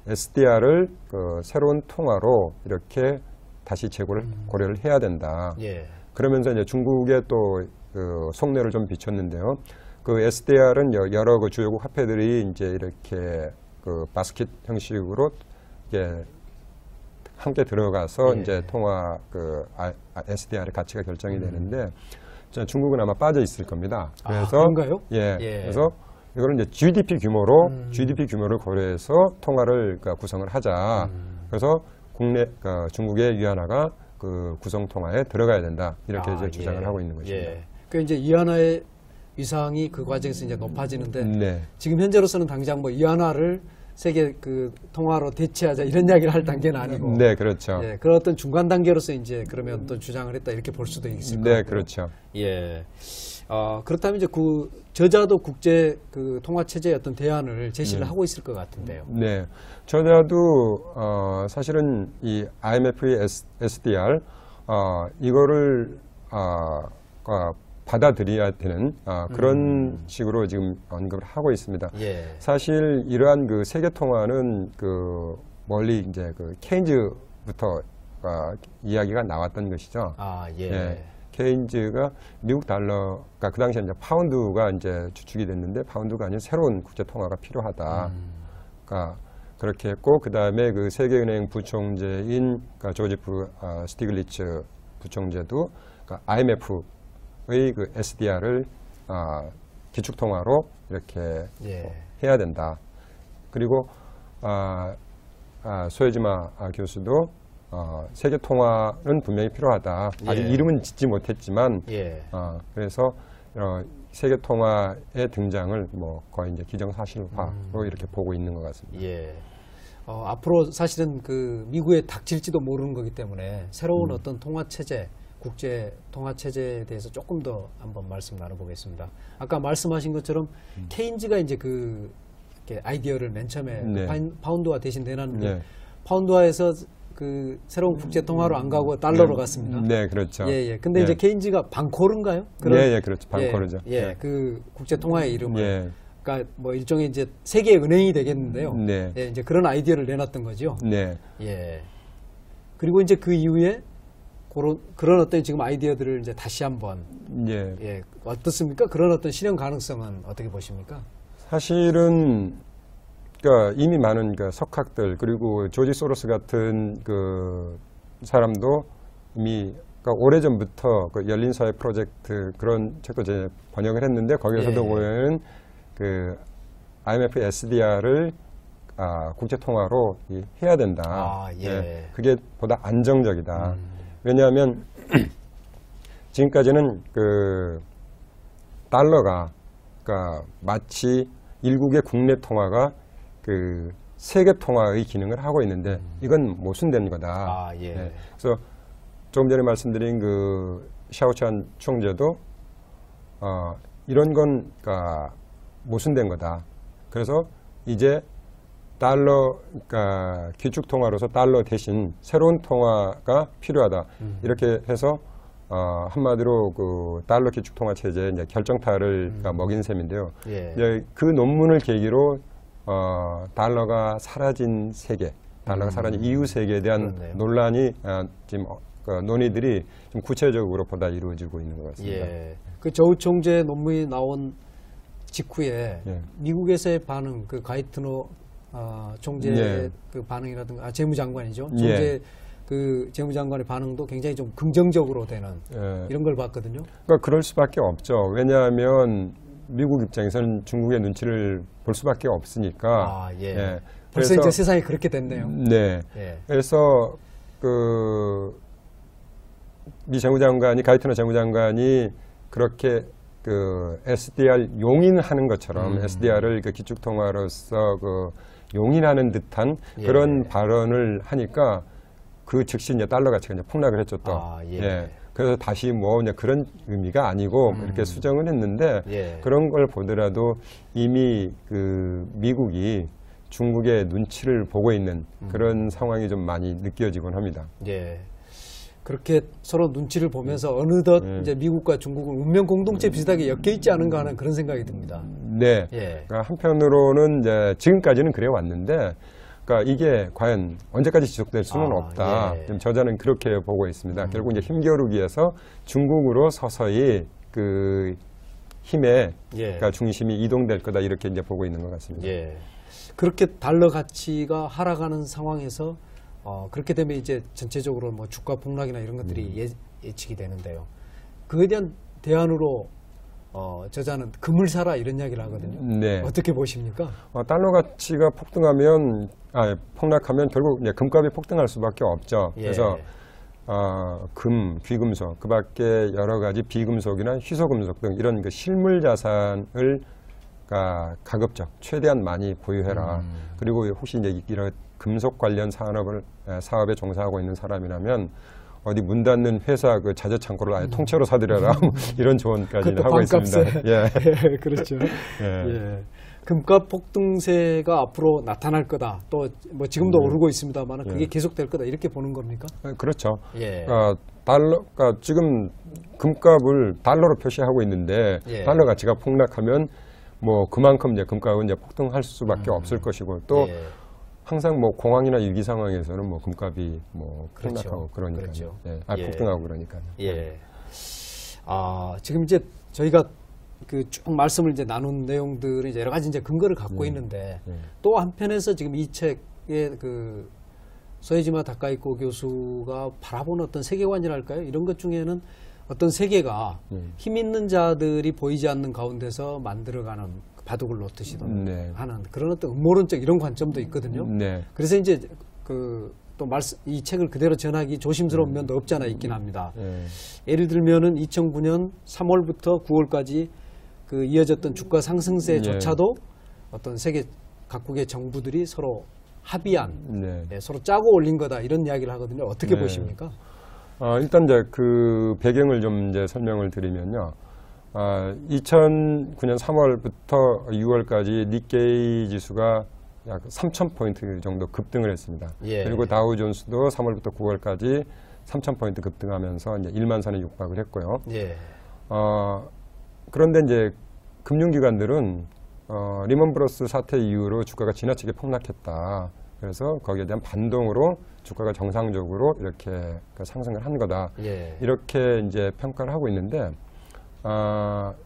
SDR을 그 새로운 통화로 이렇게 다시 재고를 고려를 해야 된다. 그러면서 이제 중국의 또 그 속내를 좀 비췄는데요. 그 SDR은 여러 그 주요국 화폐들이 이제 이렇게 그 바스켓 형식으로 이게 함께 들어가서 이제 통화 그 SDR의 가치가 결정이 되는데 중국은 아마 빠져 있을 겁니다. 그래서 그런가요? 그래서 이거는 이제 GDP 규모를 고려해서 통화를 구성을 하자. 그래서 중국의 위안화가 그 구성 통화에 들어가야 된다. 이렇게 이제 주장을 하고 있는 것입니다. 그 이제 위안화의 위상이 그 과정에서 이제 높아지는데 지금 현재로서는 당장 뭐 위안화를 세계 그 통화로 대체하자 이런 이야기를 할 단계는 아니고. 네, 그렇죠. 그런 어떤 중간 단계로서 이제 그러면 또 주장을 했다 이렇게 볼 수도 있을 것 같아요. 네, 그렇죠. 그렇다면 이제 그 저자도 국제 그 통화 체제의 어떤 대안을 제시를 하고 있을 것 같은데요. 네, 저자도 사실은 이 IMF의 SDR 이거를 받아들여야 되는 그런 식으로 지금 언급을 하고 있습니다. 사실 이러한 그 세계 통화는 그 멀리 이제 그 케인즈부터 이야기가 나왔던 것이죠. 케인즈가 미국 달러가 그 당시에 이제 파운드가 이제 주축이 됐는데 파운드가 아닌 새로운 국제 통화가 필요하다. 그렇게 했고 그 다음에 그 세계은행 부총재인 조지프 스티글리츠 부총재도 IMF의 그 SDR을 기축통화로 이렇게 예. 해야 된다. 그리고 소혜지마 교수도 세계 통화는 분명히 필요하다. 아직 예. 이름은 짓지 못했지만 예. 그래서 세계 통화의 등장을 뭐 거의 이제 기정사실화로 이렇게 보고 있는 것 같습니다. 예. 앞으로 사실은 그 미국에 닥칠지도 모르는 거기 때문에 새로운 어떤 통화 체제, 국제 통화 체제에 대해서 조금 더 한번 말씀 나눠보겠습니다. 아까 말씀하신 것처럼 케인즈가 이제 그 이렇게 아이디어를 맨 처음에 네. 파운드화 대신 내놨는데 네. 파운드화에서 그 새로운 국제 통화로 안 가고 달러로 갔습니다. 네, 그렇죠. 예, 예. 근데 예. 이제 케인즈가 방코르인가요? 예, 예, 그렇죠. 방코르죠. 예, 그 국제 통화의 이름을. 예. 그러니까 뭐 일종의 이제 세계 은행이 되겠는데요. 네. 예, 이제 그런 아이디어를 내놨던 거죠. 네. 예. 그리고 이제 그 이후에 그런 어떤 지금 아이디어들을 이제 다시 한번 예. 예, 어떻습니까? 그런 어떤 실현 가능성은 어떻게 보십니까? 사실은 그러니까 이미 많은 그 석학들 그리고 조지 소로스 같은 그 사람도 이미 그러니까 오래전부터 그 열린 사회 프로젝트 그런 책도 이제 번역을 했는데 거기에서도 예. 보면 그 IMF SDR을 국제 통화로 해야 된다. 예. 그게 보다 안정적이다. 왜냐하면 지금까지는 그 달러가 그러니까 마치 일국의 국내 통화가 그 세계 통화의 기능을 하고 있는데 이건 모순된 거다. 예. 그래서 조금 전에 말씀드린 그 샤오찬 총재도 이런 건 그러니까 모순된 거다. 그래서 이제 달러, 그러니까 기축 통화로서 달러 대신 새로운 통화가 필요하다. 이렇게 해서 한마디로 그 달러 기축 통화 체제의 이제 결정타를 그러니까 먹인 셈인데요. 예. 이제 그 논문을 계기로 달러가 사라진 세계, 달러가 사라진 이후 세계에 대한 그렇네요. 논란이 지금 그 논의들이 좀 구체적으로 보다 이루어지고 있는 것 같습니다. 예. 그 조우 총재 논문이 나온 직후에 예. 미국에서의 반응, 그 가이트너 총재 예. 그 반응이라든가 재무장관이죠. 예. 총재 그 재무장관의 반응도 굉장히 좀 긍정적으로 되는 예. 이런 걸 봤거든요. 그러니까 그럴 수밖에 없죠. 왜냐하면 미국 입장에서는 중국의 눈치를 볼 수밖에 없으니까. 예. 벌써 이제 세상이 그렇게 됐네요. 네. 예. 그래서 미 재무장관이 가이트너 재무장관이 그렇게 그 SDR 용인하는 것처럼 SDR을 그 기축통화로서 그 용인하는 듯한 예. 그런 발언을 하니까 그 즉시 이제 달러 가치가 이제 폭락을 했죠 또. 예. 그래서 다시 뭐 이제 그런 의미가 아니고 이렇게 수정을 했는데 예. 그런 걸 보더라도 이미 그 미국이 중국의 눈치를 보고 있는 그런 상황이 좀 많이 느껴지곤 합니다. 예. 그렇게 서로 눈치를 보면서 어느덧 이제 미국과 중국은 운명 공동체 비슷하게 엮여 있지 않은가 하는 그런 생각이 듭니다. 네. 예. 그러니까 한편으로는 이제 지금까지는 그래 왔는데, 그러니까 이게 과연 언제까지 지속될 수는 없다. 예. 지금 저자는 그렇게 보고 있습니다. 결국 이제 힘겨루기 위해서 중국으로 서서히 그 힘의 예. 그러니까 중심이 이동될 거다 이렇게 이제 보고 있는 것 같습니다. 예. 그렇게 달러 가치가 하락하는 상황에서 그렇게 되면 이제 전체적으로 뭐 주가 폭락이나 이런 것들이 예측이 되는데요. 그에 대한 대안으로 저자는 금을 사라 이런 이야기를 하거든요. 네. 어떻게 보십니까? 달러 가치가 폭락하면 결국 이제 금값이 폭등할 수밖에 없죠. 예. 그래서 금, 귀금속, 그밖에 여러 가지 비금속이나 희소금속 등 이런 그 실물 자산을 가급적 최대한 많이 보유해라. 그리고 혹시 이제 이런 금속 관련 사업에 종사하고 있는 사람이라면 어디 문 닫는 회사 그 자재 창고를 아예 통째로 사들여라. 이런 조언까지는 하고 있습니다. 예. 예, 그렇죠. 예. 예. 금값 폭등세가 앞으로 나타날 거다. 또 뭐 지금도 오르고 있습니다만 그게 계속될 거다. 이렇게 보는 겁니까? 그렇죠. 예. 그러니까 지금 금값을 달러로 표시하고 있는데 예. 달러 가치가 폭락하면 뭐 그만큼 이제 금값은 이제 폭등할 수밖에 없을 것이고 또 예. 항상 뭐 공황이나 위기 상황에서는 뭐 금값이 뭐 폭락하고 그러니까요. 그렇죠. 예. 예. 폭등하고 그러니까요. 예. 지금 이제 저희가 그 쭉 말씀을 이제 나눈 내용들은 이제 여러 가지 이제 근거를 갖고 있는데 또 한편에서 지금 이 책의 그 소헤지마 다카이코 교수가 바라보는 어떤 세계관이랄까요? 이런 것 중에는 어떤 세계가 예. 힘 있는 자들이 보이지 않는 가운데서 만들어가는 바둑을 놓듯이든 네. 하는 그런 어떤 음모론적 이런 관점도 있거든요. 네. 그래서 이제 또 이 책을 그대로 전하기 조심스러운 면도 없지 않아 있긴 합니다. 예. 예를 들면은 2009년 3월부터 9월까지 그 이어졌던 주가 상승세조차도 어떤 세계 각국의 정부들이 서로 합의한 네. 네, 서로 짜고 올린 거다 이런 이야기를 하거든요. 어떻게 네. 보십니까? 일단 이제 그 배경을 좀 이제 설명을 드리면요. 2009년 3월부터 6월까지 니케이 지수가 약 3,000포인트 정도 급등을 했습니다. 예. 그리고 다우존스도 3월부터 9월까지 3,000포인트 급등하면서 이제 1만 선에 육박을 했고요. 예. 그런데 이제 금융기관들은 리먼 브러스 사태 이후로 주가가 지나치게 폭락했다. 그래서 거기에 대한 반동으로 주가가 정상적으로 이렇게 상승을 한 거다. 예. 이렇게 이제 평가를 하고 있는데,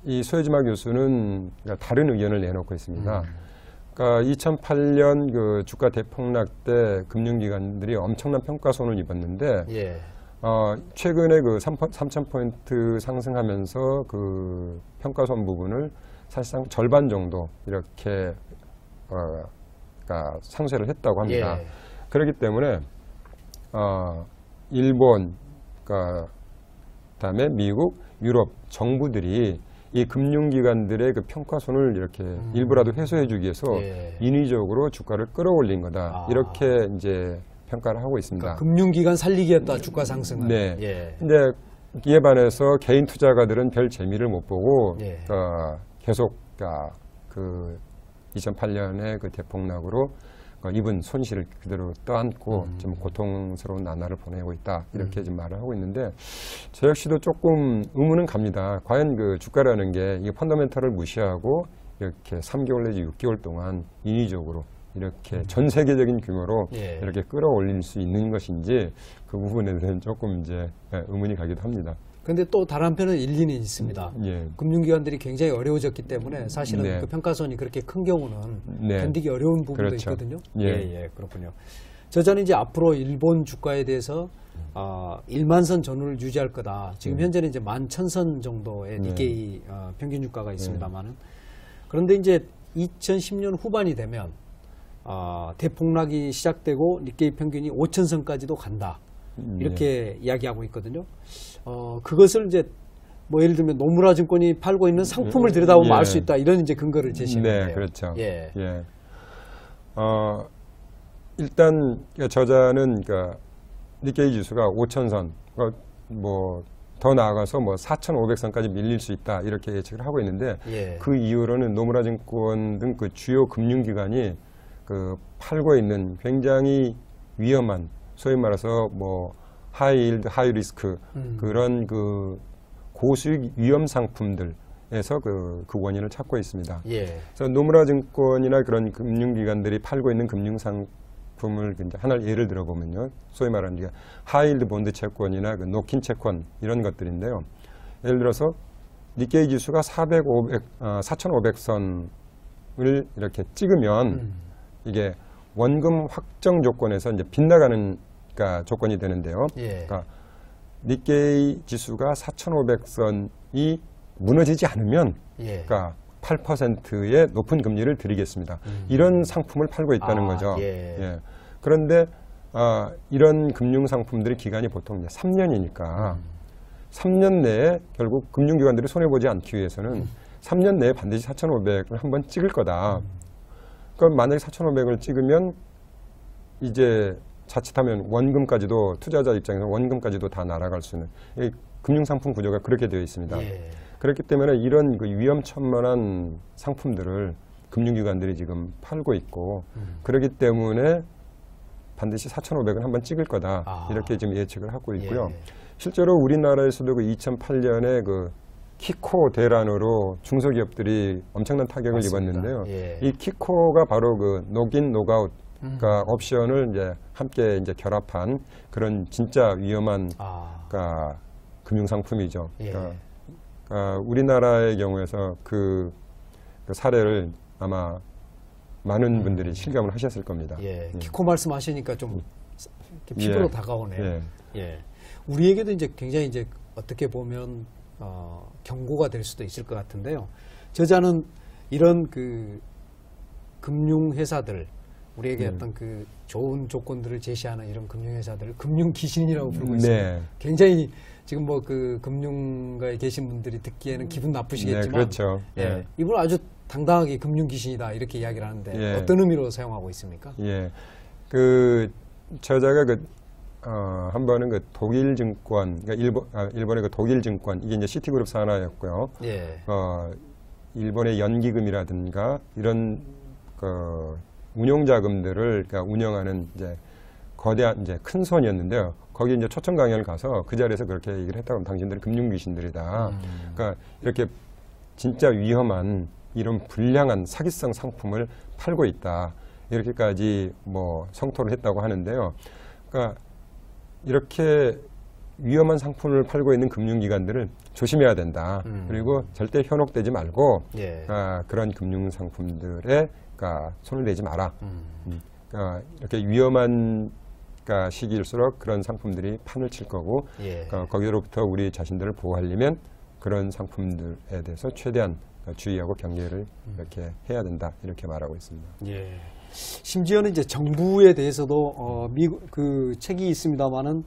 이 소혜지마 교수는 다른 의견을 내놓고 있습니다. 그러니까 2008년 그 주가 대폭락 때 금융기관들이 엄청난 평가손을 입었는데, 예. 최근에 그 3,000포인트 상승하면서 그 평가손 부분을 사실상 절반 정도 이렇게 그러니까 상쇄를 했다고 합니다. 예. 그렇기 때문에 일본, 그다음에 미국, 유럽 정부들이 이 금융기관들의 그 평가손을 이렇게 일부라도 해소해주기 위해서 예. 인위적으로 주가를 끌어올린 거다. 이렇게 이제 평가를 하고 있습니다. 그러니까 금융기관 살리기였다 주가 상승은. 네. 예. 근데 이에 반해서 개인 투자가들은 별 재미를 못 보고 예. 계속 그 2008년의 그 대폭락으로 입은 손실을 그대로 떠안고 좀 고통스러운 나날을 보내고 있다 이렇게 지금 말을 하고 있는데 저 역시도 조금 의문은 갑니다. 과연 그 주가라는 게 이 펀더멘털을 무시하고 이렇게 3개월 내지 6개월 동안 인위적으로 이렇게 전 세계적인 규모로 예. 이렇게 끌어올릴 수 있는 것인지 그 부분에 대해서는 조금 이제 의문이 가기도 합니다. 그런데 또 다른 한편은 일리는 있습니다. 예. 금융기관들이 굉장히 어려워졌기 때문에 사실은 네. 그 평가손이 그렇게 큰 경우는 네. 견디기 어려운 부분도 그렇죠. 있거든요. 예. 그렇군요. 저자는 이제 앞으로 일본 주가에 대해서 1만 선 전후를 유지할 거다. 지금 현재는 이제 11,000선 정도의 네. 니케이 평균 주가가 있습니다만은 그런데 이제 2010년 후반이 되면 대폭락이 시작되고 니케이 평균이 5,000선까지도 간다. 이렇게 이야기하고 있거든요. 그것을 이제 뭐 예를 들면 노무라 증권이 팔고 있는 상품을 들여다보면 예. 알 수 있다. 이런 이제 근거를 제시했는데요. 네, 그렇죠. 예. 예. 일단 저자는 그러니까 니케이 지수가 5,000선, 뭐 더 나아가서 뭐 4,500선까지 밀릴 수 있다 이렇게 예측을 하고 있는데 예. 그 이후로는 노무라 증권 등 그 주요 금융기관이 그 팔고 있는 굉장히 위험한 소위 말해서 뭐 하이일드, 하이리스크 그런 그 고수익 위험 상품들에서 그 원인을 찾고 있습니다. 예. 그래서 노무라 증권이나 그런 금융기관들이 팔고 있는 금융 상품을 이제 하나 예를 들어보면요, 소위 말하는 게 하이일드 본드 채권이나 그 노킨 채권 이런 것들인데요. 예를 들어서 니케이 지수가 4,500선을 이렇게 찍으면 이게 원금 확정 조건에서 이제 빗나가는 조건이 되는데요. 예. 그러니까 니케이 지수가 4,500선이 무너지지 않으면 예. 그러니까 8%의 높은 금리를 드리겠습니다. 이런 상품을 팔고 있다는 거죠. 예. 예. 그런데 이런 금융 상품들의 기간이 보통 이제 3년이니까 3년 내에 결국 금융기관들이 손해보지 않기 위해서는 3년 내에 반드시 4,500을 한번 찍을 거다. 그럼 만약에 4,500을 찍으면 이제 자칫하면 원금까지도 투자자 입장에서 원금까지도 다 날아갈 수 있는 이 금융상품 구조가 그렇게 되어 있습니다. 예. 그렇기 때문에 이런 그 위험천만한 상품들을 금융기관들이 지금 팔고 있고 그렇기 때문에 반드시 4,500은 한번 찍을 거다. 이렇게 지금 예측을 하고 있고요. 예. 실제로 우리나라에서도 그 2008년에 그 키코 대란으로 중소기업들이 엄청난 타격을 맞습니다. 입었는데요. 예. 이 키코가 바로 그 녹인 녹아웃 그러니까 옵션을 이제 함께 이제 결합한 그런 진짜 위험한 그러니까 금융 상품이죠. 예. 그러니까 우리나라의 경우에서 그 사례를 아마 많은 분들이 실감을 하셨을 겁니다. 예. 키코 말씀하시니까 좀 이렇게 피부로 다가오네요. 예. 예. 우리에게도 이제 굉장히 이제 어떻게 보면 경고가 될 수도 있을 것 같은데요. 저자는 이런 그 금융회사들 우리에게 어떤 그 좋은 조건들을 제시하는 이런 금융회사들을 금융 귀신이라고 부르고 있습니다. 네. 굉장히 지금 뭐 그 금융가에 계신 분들이 듣기에는 기분 나쁘시겠지만, 네, 그렇죠. 예, 네. 이분은 아주 당당하게 금융 귀신이다 이렇게 이야기를 하는데 예. 어떤 의미로 사용하고 있습니까? 예. 그 저자가 한 번은 그 독일 증권, 그러니까 일본의 그 독일 증권, 이게 이제 시티그룹 산하였고요. 예. 일본의 연기금이라든가 이런 그 운용자금들을 그러니까 운영하는 이제 거대한 이제 큰 손이었는데요. 거기 이제 초청 강연을 가서 그 자리에서 그렇게 얘기를 했다고 하면 당신들은 금융 귀신들이다. 그러니까 이렇게 진짜 위험한 이런 불량한 사기성 상품을 팔고 있다. 이렇게까지 뭐 성토를 했다고 하는데요. 그러니까 이렇게 위험한 상품을 팔고 있는 금융기관들을 조심해야 된다. 그리고 절대 현혹되지 말고 예. 그런 금융 상품들에 손을 대지 마라. 그러니까 이렇게 위험한 시기일수록 그런 상품들이 판을 칠 거고 예. 거기로부터 우리 자신들을 보호하려면 그런 상품들에 대해서 최대한 주의하고 경계를 이렇게 해야 된다. 이렇게 말하고 있습니다. 예. 심지어는 이제 정부에 대해서도 미국 그 책이 있습니다만은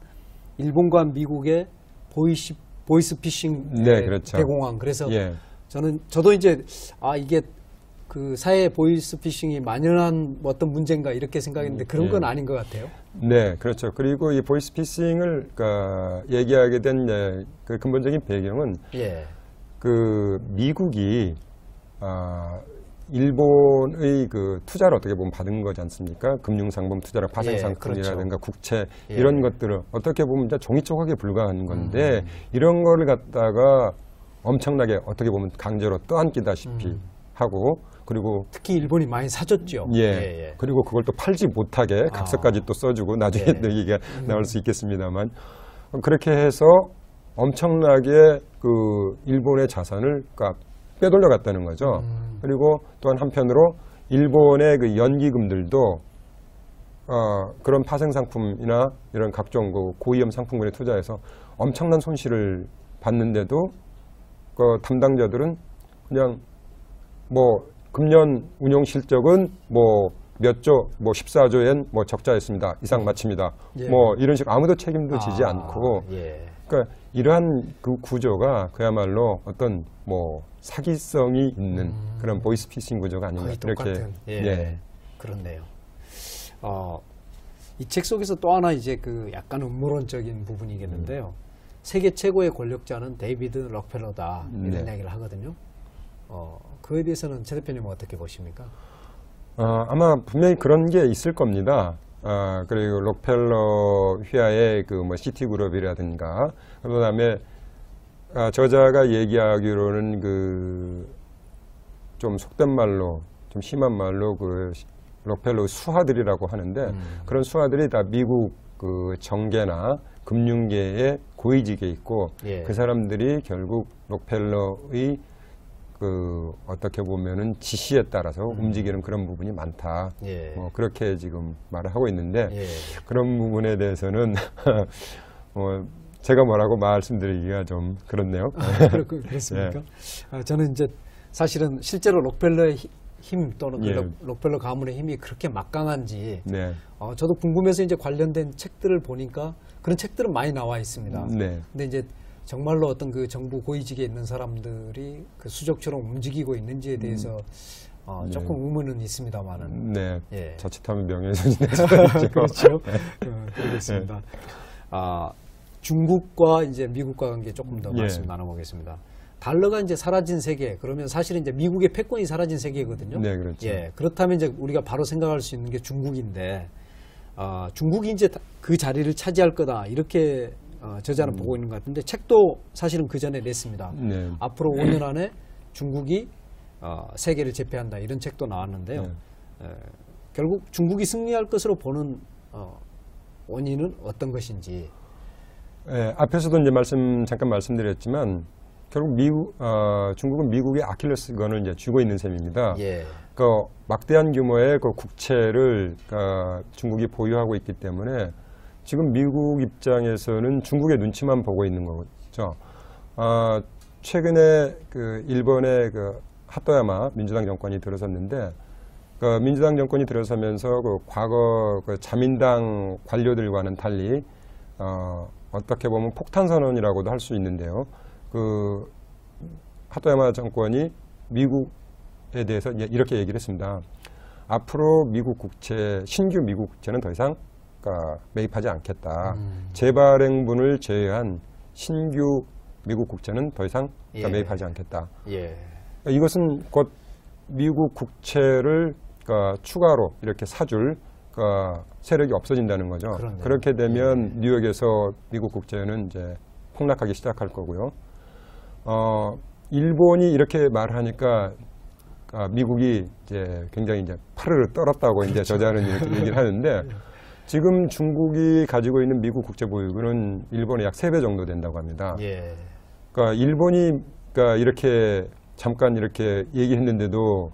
일본과 미국의 보이스 피싱 네, 그렇죠. 대공황. 그래서 예. 저도 이제 이게 그 사회 보이스 피싱이 만연한 어떤 문제인가 이렇게 생각했는데 그런 건 아닌 것 같아요. 네, 그렇죠. 그리고 이 보이스 피싱을 얘기하게 된 그 근본적인 배경은 예. 그 미국이 일본의 그 투자를 어떻게 보면 받은 거지 않습니까? 금융상품 투자랑 파생상품이라든가 그렇죠. 국채 예. 이런 것들을 어떻게 보면 이제 종이 조각에 불과한 건데 이런 거를 갖다가 엄청나게 어떻게 보면 강제로 떠안기다시피 하고 그리고 특히 일본이 많이 사줬죠. 예. 그리고 그걸 또 팔지 못하게 각서까지 또 써주고 나중에 예. 또 얘기가 나올 수 있겠습니다만 그렇게 해서 엄청나게 그 일본의 자산을 빼돌려 갔다는 거죠. 그리고 또한 한편으로 일본의 그 연기금들도 그런 파생 상품이나 이런 각종 그 고위험 상품군에 투자해서 엄청난 손실을 봤는데도 그 담당자들은 그냥 뭐 금년 운용 실적은 뭐 몇 조, 뭐 14조엔 뭐 적자였습니다. 이상 마칩니다. 예. 뭐 이런 식으로 아무도 책임도 지지 않고 예. 그러니까 이러한 그 구조가 그야말로 어떤 뭐 사기성이 있는 그런 보이스 피싱 구조가 아닌가 거의 이렇게 똑같은. 예. 그렇네요. 이 책 속에서 또 하나 이제 그 약간 음모론적인 부분이겠는데요. 세계 최고의 권력자는 데이비드 록펠러다 이런 네. 이야기를 하거든요. 그에 대해서는 최 대표님은 어떻게 보십니까? 아마 분명히 그런 게 있을 겁니다. 그리고 록펠러 휘하의 그 뭐 시티그룹이라든가, 그 다음에 저자가 얘기하기로는 그 좀 속된 말로, 좀 심한 말로 그 록펠러 수하들이라고 하는데 그런 수하들이 다 미국 그 정계나 금융계에 고위직에 있고 예. 그 사람들이 결국 록펠러의 그 어떻게 보면은 지시에 따라서 움직이는 그런 부분이 많다. 예. 그렇게 지금 말을 하고 있는데 예. 그런 부분에 대해서는 제가 뭐라고 말씀드리기가 좀 그렇네요. 그렇습니까? 저는 이제 사실은 실제로 록펠러의 힘 또는 그 예. 록펠러 가문의 힘이 그렇게 막강한지 네. 저도 궁금해서 이제 관련된 책들을 보니까 그런 책들은 많이 나와 있습니다. 네. 근데 이제 정말로 어떤 그 정부 고위직에 있는 사람들이 그 수족처럼 움직이고 있는지에 대해서 조금 의문은 있습니다만은. 네. 예. 자칫하면 명예훼손이 될 수가 있죠. 그렇죠. 그러겠습니다. 중국과 이제 미국과 관계 조금 더 예. 말씀 나눠보겠습니다. 달러가 이제 사라진 세계, 그러면 사실은 이제 미국의 패권이 사라진 세계거든요. 네, 그렇죠. 예, 그렇다면 이제 우리가 바로 생각할 수 있는 게 중국인데, 중국이 이제 그 자리를 차지할 거다 이렇게 저자는 보고 있는 것 같은데 책도 사실은 그 전에 냈습니다. 네. 앞으로 5년 안에 중국이 세계를 제패한다 이런 책도 나왔는데요. 네. 결국 중국이 승리할 것으로 보는 원인은 어떤 것인지. 예, 앞에서도 이제 잠깐 말씀드렸지만 결국 중국은 미국의 아킬레스건을 이제 쥐고 있는 셈입니다. 예. 그 막대한 규모의 그 국채를 중국이 보유하고 있기 때문에 지금 미국 입장에서는 중국의 눈치만 보고 있는 거죠. 최근에 그 일본의 그 하토야마 민주당 정권이 들어섰는데, 그 민주당 정권이 들어서면서 그 과거 그 자민당 관료들과는 달리 어떻게 보면 폭탄 선언이라고도 할 수 있는데요. 그 하토야마 정권이 미국에 대해서 이렇게 얘기를 했습니다. 앞으로 미국 국채, 신규 미국 국채는 더 이상 매입하지 않겠다. 재발행분을 제외한 신규 미국 국채는 더 이상 예. 매입하지 않겠다. 예. 이것은 곧 미국 국채를 추가로 이렇게 사줄 세력이 없어진다는 거죠. 그렇네요. 그렇게 되면 뉴욕에서 미국 국채는 이제 폭락하기 시작할 거고요. 일본이 이렇게 말하니까 미국이 이제 굉장히 이제 파르르 떨었다고 이제 저자는 이렇게 얘기를 하는데, 지금 중국이 가지고 있는 미국 국채 보유고는 일본의 약 3배 정도 된다고 합니다. 예. 그러니까 일본이 이렇게 잠깐 이렇게 얘기했는데도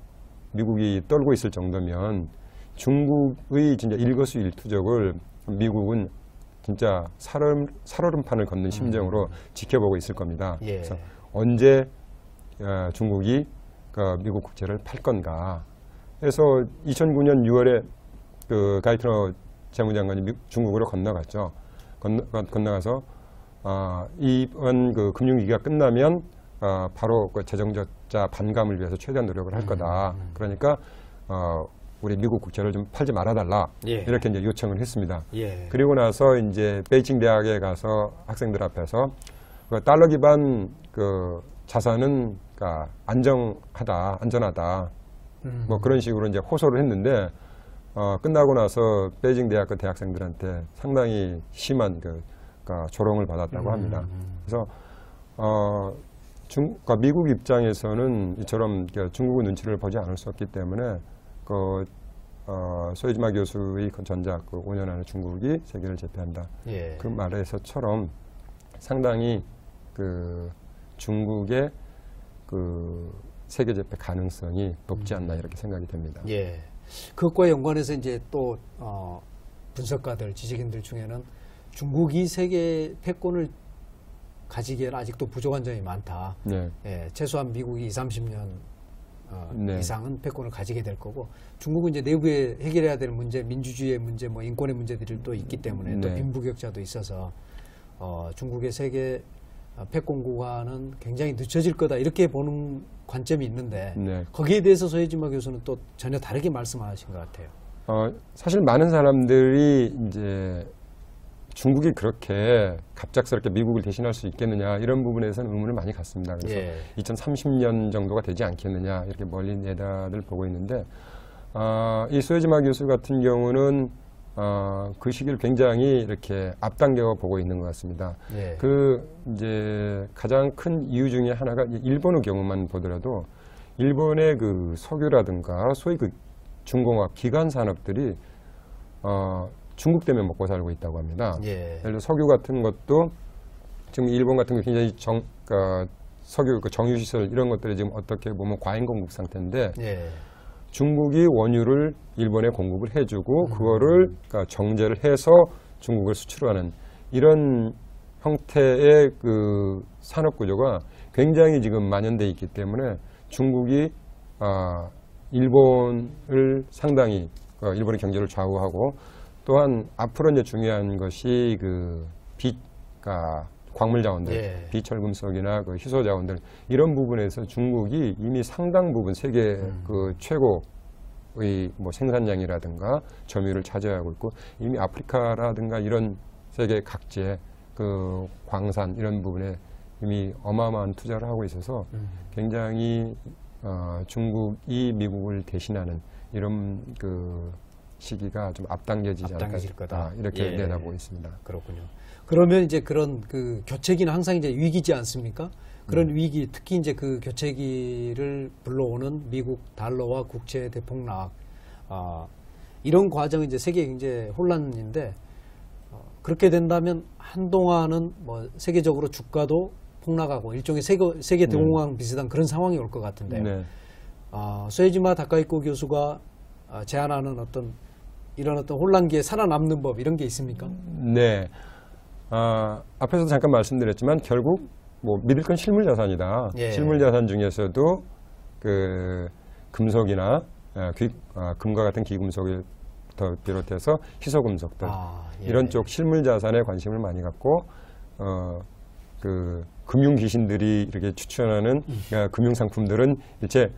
미국이 떨고 있을 정도면 중국의 진짜 일거수일투족을 미국은 진짜 살얼음판을 걷는 심정으로 지켜보고 있을 겁니다. 예. 그래서 언제 중국이 미국 국채를 팔 건가. 그래서 2009년 6월에 그 가이트너 재무장관이 중국으로 건너갔죠. 건너가서 이번 그 금융위기가 끝나면 바로 그 재정적자 반감을 위해서 최대한 노력을 할 거다. 그러니까 우리 미국 국채를 좀 팔지 말아달라. 예. 이렇게 이제 요청을 했습니다. 예. 그리고 나서 이제 베이징 대학에 가서 학생들 앞에서 그 달러 기반 그 자산은 안전하다. 뭐 그런 식으로 이제 호소를 했는데, 끝나고 나서 베이징 대학 그 대학생들한테 상당히 심한 조롱을 받았다고 합니다. 그래서 미국 입장에서는 이처럼 중국의 눈치를 보지 않을 수 없기 때문에 소이지마 교수의 전작 5년 안에 중국이 세계를 제패한다. 예. 그 말에서처럼 상당히 중국의 세계 제패 가능성이 높지 않나 이렇게 생각이 됩니다. 예. 그것과 연관해서 이제 또 분석가들, 지식인들 중에는 중국이 세계 패권을 가지기에는 아직도 부족한 점이 많다. 네. 예, 최소한 미국이 20-30년 네. 이상은 패권을 가지게 될 거고, 중국은 이제 내부에 해결해야 될 문제, 민주주의의 문제, 뭐 인권의 문제들이 또 있기 때문에 또 네. 빈부격차도 있어서 중국의 세계 패권 구간은 굉장히 늦춰질 거다 이렇게 보는 관점이 있는데, 네. 거기에 대해서 소혜지마 교수는 또 전혀 다르게 말씀하신 것 같아요. 사실 많은 사람들이 이제 중국이 그렇게 갑작스럽게 미국을 대신할 수 있겠느냐 이런 부분에서는 의문을 많이 갖습니다. 그래서 예. 2030년 정도가 되지 않겠느냐 이렇게 멀리 내다들 보고 있는데, 이 소혜지마 교수 같은 경우는 그 시기를 굉장히 이렇게 앞당겨 보고 있는 것 같습니다. 예. 이제 가장 큰 이유 중에 하나가 일본의 경우만 보더라도 일본의 석유라든가 소위 중공업 기관 산업들이 중국 때문에 먹고 살고 있다고 합니다. 예. 예를 들어 석유 같은 것도 지금 일본 같은 경우 굉장히 석유 정유시설 이런 것들이 지금 어떻게 보면 과잉 공급 상태인데, 예. 중국이 원유를 일본에 공급을 해주고 그거를 정제를 해서 중국을 수출하는 이런 형태의 산업 구조가 굉장히 지금 만연돼 있기 때문에 중국이 일본을 상당히 일본의 경제를 좌우하고, 또한 앞으로 이제 중요한 것이 광물 자원들, 예. 비철금속이나 희소 자원들 이런 부분에서 중국이 이미 상당 부분 세계 최고의 생산량이라든가 점유율을 차지하고 있고, 이미 아프리카라든가 이런 세계 각지의 광산 이런 부분에 이미 어마어마한 투자를 하고 있어서 굉장히 중국이 미국을 대신하는 이런 시기가 좀 앞당겨지지 앞당겨질 않을까 거다. 이렇게 예. 내다보고 있습니다. 그렇군요. 그러면 이제 그런 교체기는 항상 이제 위기지 않습니까? 그런 위기, 특히 이제 교체기를 불러오는 미국 달러와 국채 대폭락, 이런 과정은 이제 세계 경제 혼란인데, 그렇게 된다면 한동안은 세계적으로 주가도 폭락하고 일종의 세계 대공황 비슷한 그런 상황이 올 것 같은데요. 네. 소혜지마 다카이코 교수가 제안하는 어떤 이런 어떤 혼란기에 살아남는 법 이런 게 있습니까? 네. 앞에서 잠깐 말씀드렸지만 결국 뭐 믿을 건 실물 자산이다. 예. 실물 자산 중에서도 그 금속이나 금과 같은 기금속을 더 비롯해서 희소금속들 예. 이런 쪽 실물 자산에 관심을 많이 갖고 그 금융 귀신들이 이렇게 추천하는 금융 상품들은 일체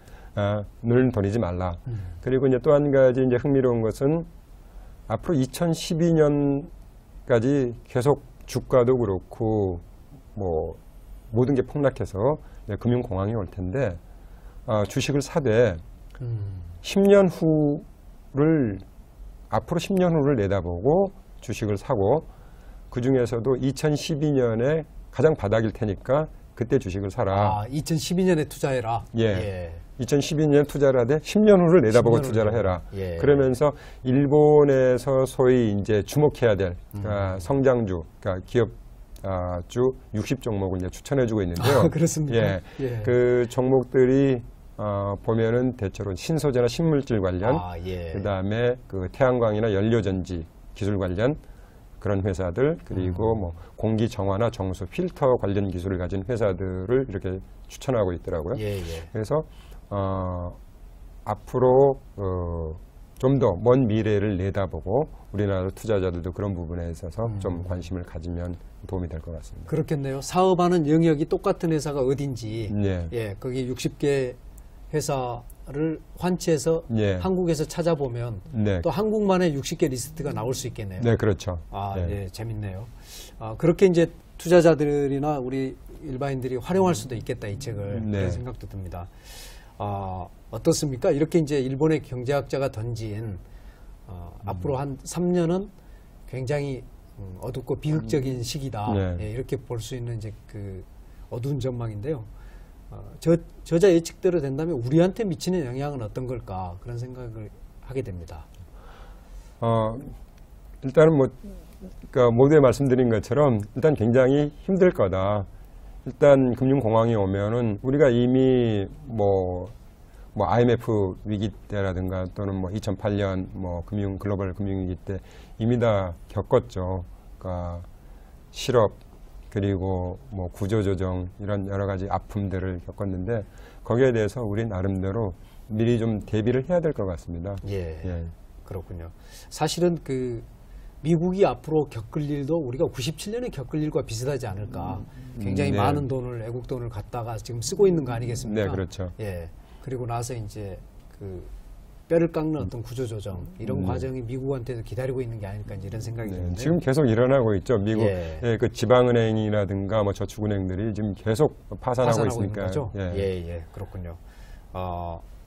눈을 돌리지 말라. 그리고 이제 또 한 가지 이제 흥미로운 것은 앞으로 2012년까지 계속 주가도 그렇고 뭐 모든 게 폭락해서 금융 공황이 올 텐데 주식을 사되 10년 후를 앞으로 10년 후를 내다보고 주식을 사고 그 중에서도 2012년에 가장 바닥일 테니까 그때 주식을 사라. 2012년에 투자해라. 예. 2012년 투자를 하되 10년 후를 내다보고 10년 투자를 후로. 해라. 예. 그러면서 일본에서 소위 이제 주목해야 될 성장주, 그러니까 기업주 60종목을 이제 추천해주고 있는데요. 그렇습니까? 예. 예. 그 종목들이 보면은 대체로 신소재나 신물질 관련, 예. 그다음에 그 태양광이나 연료전지 기술 관련 그런 회사들, 그리고 뭐 공기 정화나 정수 필터 관련 기술을 가진 회사들을 이렇게 추천하고 있더라고요. 예. 그래서 앞으로 좀 더 먼 미래를 내다보고 우리나라 투자자들도 그런 부분에 있어서 좀 관심을 가지면 도움이 될 것 같습니다. 그렇겠네요. 사업하는 영역이 똑같은 회사가 어딘지, 네. 예, 거기 60개 회사를 환치해서 예. 한국에서 찾아보면 네. 또 한국만의 60개 리스트가 나올 수 있겠네요. 네, 그렇죠. 예, 재밌네요. 그렇게 이제 투자자들이나 우리 일반인들이 활용할 수도 있겠다, 이 책을. 네. 그런 생각도 듭니다. 어떻습니까? 이렇게 이제 일본의 경제학자가 던진 앞으로 한 3년은 굉장히 어둡고 비극적인 시기다. 네. 예, 이렇게 볼 수 있는 이제 그 어두운 전망인데요. 저자 예측대로 된다면 우리한테 미치는 영향은 어떤 걸까? 그런 생각을 하게 됩니다. 일단은 뭐, 그러니까 모두에 말씀드린 것처럼 일단 굉장히 힘들 거다. 일단 금융공황이 오면은 우리가 이미 뭐 IMF 위기 때라든가 또는 뭐 2008년 뭐 글로벌 금융위기 때 이미 다 겪었죠. 그러니까 실업 그리고 뭐 구조조정 이런 여러 가지 아픔들을 겪었는데 거기에 대해서 우리 나름대로 미리 좀 대비를 해야 될 것 같습니다. 예, 그렇군요. 사실은 그 미국이 앞으로 겪을 일도 우리가 97년에 겪을 일과 비슷하지 않을까. 굉장히 네. 많은 돈을 애국 돈을 갖다가 지금 쓰고 있는 거 아니겠습니까? 네, 그렇죠. 예. 그리고 나서 이제 그 뼈를 깎는 어떤 구조조정 이런 과정이 미국한테도 기다리고 있는 게 아닐까 이런 생각이 드는데 지금 계속 일어나고 있죠. 미국 그 지방은행이라든가 뭐 저축은행들이 지금 계속 파산하고 있으니까. 예, 그렇군요.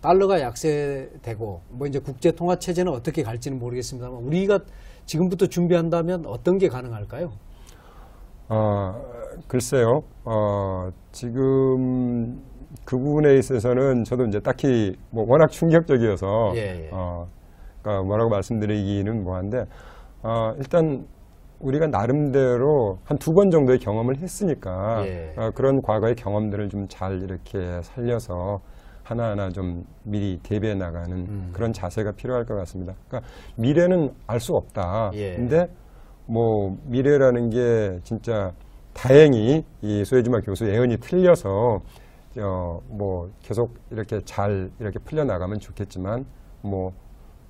달러가 약세되고 뭐 이제 국제 통화 체제는 어떻게 갈지는 모르겠습니다만 우리가 지금부터 준비한다면 어떤 게 가능할까요? 글쎄요. 지금 그 부분에 있어서는 저도 이제 딱히 뭐 워낙 충격적이어서 그러니까 뭐라고 말씀드리기는 뭐한데 일단 우리가 나름대로 한 2번 정도의 경험을 했으니까 그런 과거의 경험들을 좀 잘 이렇게 살려서 하나하나 좀 미리 대비해 나가는 그런 자세가 필요할 것 같습니다. 그러니까 미래는 알 수 없다. 근데 뭐 미래라는 게 진짜 다행히 이 소혜지마 교수 예언이 틀려서 뭐 계속 이렇게 잘 이렇게 풀려 나가면 좋겠지만 뭐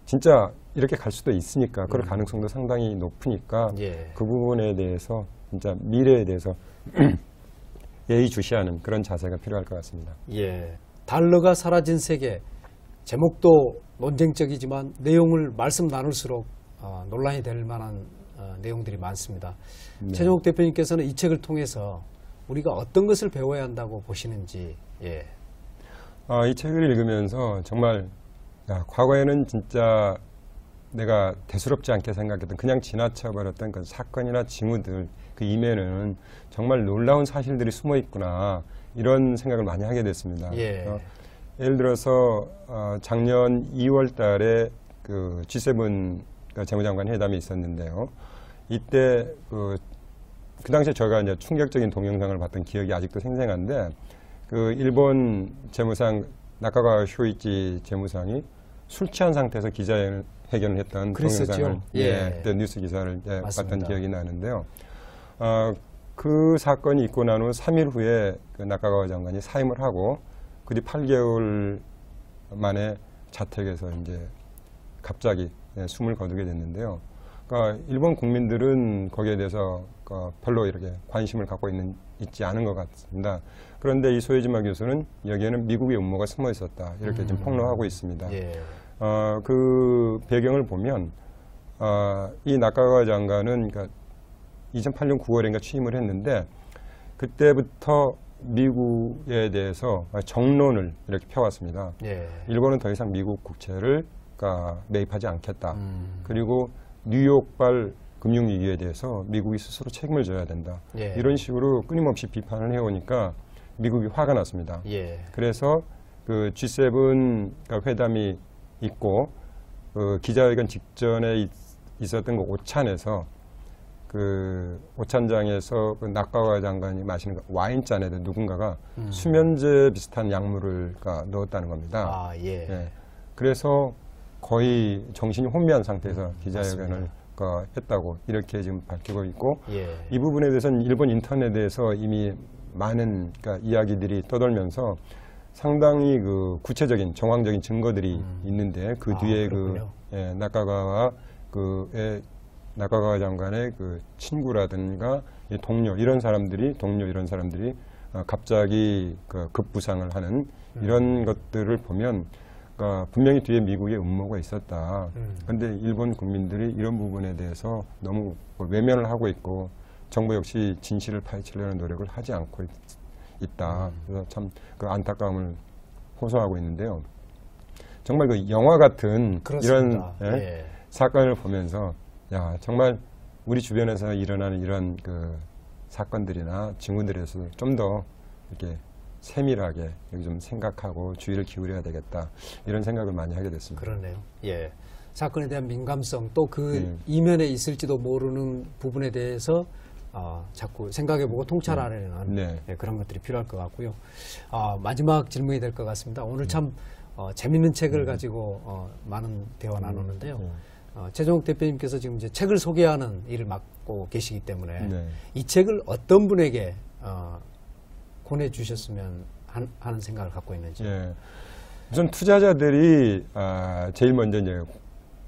진짜 이렇게 갈 수도 있으니까 그럴 가능성도 상당히 높으니까 그 부분에 대해서 진짜 미래에 대해서 예의주시하는 그런 자세가 필요할 것 같습니다. 예. 달러가 사라진 세계 제목도 논쟁적이지만 내용을 말씀 나눌수록 논란이 될 만한 내용들이 많습니다. 최종욱 대표님께서는 이 책을 통해서 우리가 어떤 것을 배워야 한다고 보시는지. 이 책을 읽으면서 정말 과거에는 진짜 내가 대수롭지 않게 생각했던 그냥 지나쳐버렸던 그 사건이나 징후들 그 이면에는 정말 놀라운 사실들이 숨어 있구나 이런 생각을 많이 하게 됐습니다. 예를 들어서 작년 2월 달에 그 G7 재무장관 회담이 있었는데요. 이때 그 당시에 저희가 이제 충격적인 동영상을 봤던 기억이 아직도 생생한데 그 일본 재무상 나카가와 쇼이치 재무상이 술 취한 상태에서 기자회견을 회견을 했던 그랬었죠. 동영상을 예. 그때 뉴스 기사를 맞습니다. 봤던 기억이 나는데요. 그 사건이 있고 난 후 3일 후에 그 나카가와 장관이 사임을 하고 그 뒤 8개월 만에 자택에서 이제 갑자기 숨을 거두게 됐는데요. 그러니까 일본 국민들은 거기에 대해서 별로 이렇게 관심을 갖고 있지 않은 것 같습니다. 그런데 이 소혜지마 교수는 여기에는 미국의 음모가 숨어 있었다 이렇게 좀 폭로하고 있습니다. 예. 그 배경을 보면 이 나카가와 장관은 그러니까 2008년 9월인가 취임을 했는데 그때부터 미국에 대해서 정론을 이렇게 펴왔습니다. 예. 일본은 더 이상 미국 국채를 매입하지 않겠다. 그리고 뉴욕발 금융위기에 대해서 미국이 스스로 책임을 져야 된다. 예. 이런 식으로 끊임없이 비판을 해오니까 미국이 화가 났습니다. 예. 그래서 그 G7 회담이 있고 그 기자회견 직전에 있었던 그 오찬에서 그 오찬장에서 그 나카와 장관이 마시는 그 와인잔에도 누군가가 수면제 비슷한 약물을 넣었다는 겁니다. 아, 예. 예. 그래서 거의 정신이 혼미한 상태에서 기자회견을 했다고 이렇게 지금 밝히고 있고 예. 이 부분에 대해서는 일본 인터넷에서 이미 많은 이야기들이 떠돌면서 상당히 그 구체적인 정황적인 증거들이 있는데 그 뒤에 그렇군요. 나카가와 장관의 그 친구라든가 동료 이런 사람들이 갑자기 그 급부상을 하는 이런 것들을 보면 분명히 뒤에 미국의 음모가 있었다. 그런데 일본 국민들이 이런 부분에 대해서 너무 외면을 하고 있고 정부 역시 진실을 파헤치려는 노력을 하지 않고 있다. 그래서 참 그 안타까움을 호소하고 있는데요. 정말 그 영화 같은 그렇습니다. 이런 예. 사건을 보면서 야 정말 우리 주변에서 일어나는 이런 그 사건들이나 징후들에 대해서 좀 더 이렇게 세밀하게 좀 생각하고 주의를 기울여야 되겠다 이런 생각을 많이 하게 됐습니다. 그러네요. 예. 사건에 대한 민감성 또 그 이면에 있을지도 모르는 부분에 대해서 자꾸 생각해보고 통찰하려는 네. 예, 그런 것들이 필요할 것 같고요. 마지막 질문이 될 것 같습니다. 오늘 참 재밌는 책을 가지고 많은 대화 나누는데요. 최종욱 대표님께서 지금 이제 책을 소개하는 일을 맡고 계시기 때문에 네. 이 책을 어떤 분에게 권해주셨으면 하는 생각을 갖고 있는지. 예. 우선 투자자들이 제일 먼저 이제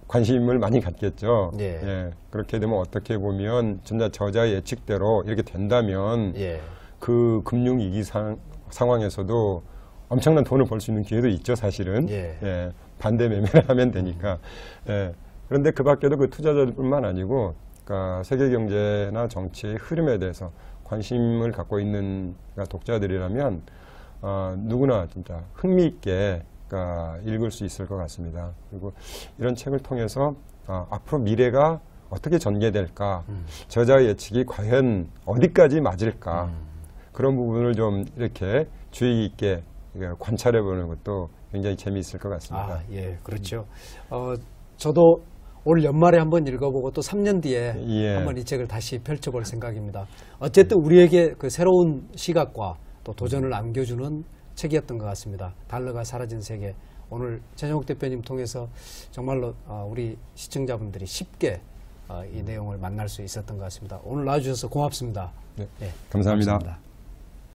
관심을 많이 갖겠죠. 예. 예. 그렇게 되면 어떻게 보면 진짜 저자의 예측대로 이렇게 된다면 예. 그 금융위기 상황에서도 엄청난 돈을 벌 수 있는 기회도 있죠, 사실은. 예. 예. 반대 매매를 하면 되니까. 예. 그런데 그 밖에도 그 투자자들뿐만 아니고 그러니까 세계 경제나 정치의 흐름에 대해서 관심을 갖고 있는 독자들이라면 누구나 진짜 흥미있게 읽을 수 있을 것 같습니다. 그리고 이런 책을 통해서 앞으로 미래가 어떻게 전개될까, 저자의 예측이 과연 어디까지 맞을까, 그런 부분을 좀 이렇게 주의 있게 관찰해 보는 것도 굉장히 재미있을 것 같습니다. 예, 그렇죠. 저도 올 연말에 한번 읽어보고 또 3년 뒤에 예. 한번 이 책을 다시 펼쳐볼 생각입니다. 어쨌든 우리에게 그 새로운 시각과 또 도전을 안겨주는 책이었던 것 같습니다. 달러가 사라진 세계. 오늘 최종욱 대표님 통해서 정말로 우리 시청자분들이 쉽게 이 내용을 만날 수 있었던 것 같습니다. 오늘 나와주셔서 고맙습니다. 네. 감사합니다. 고맙습니다.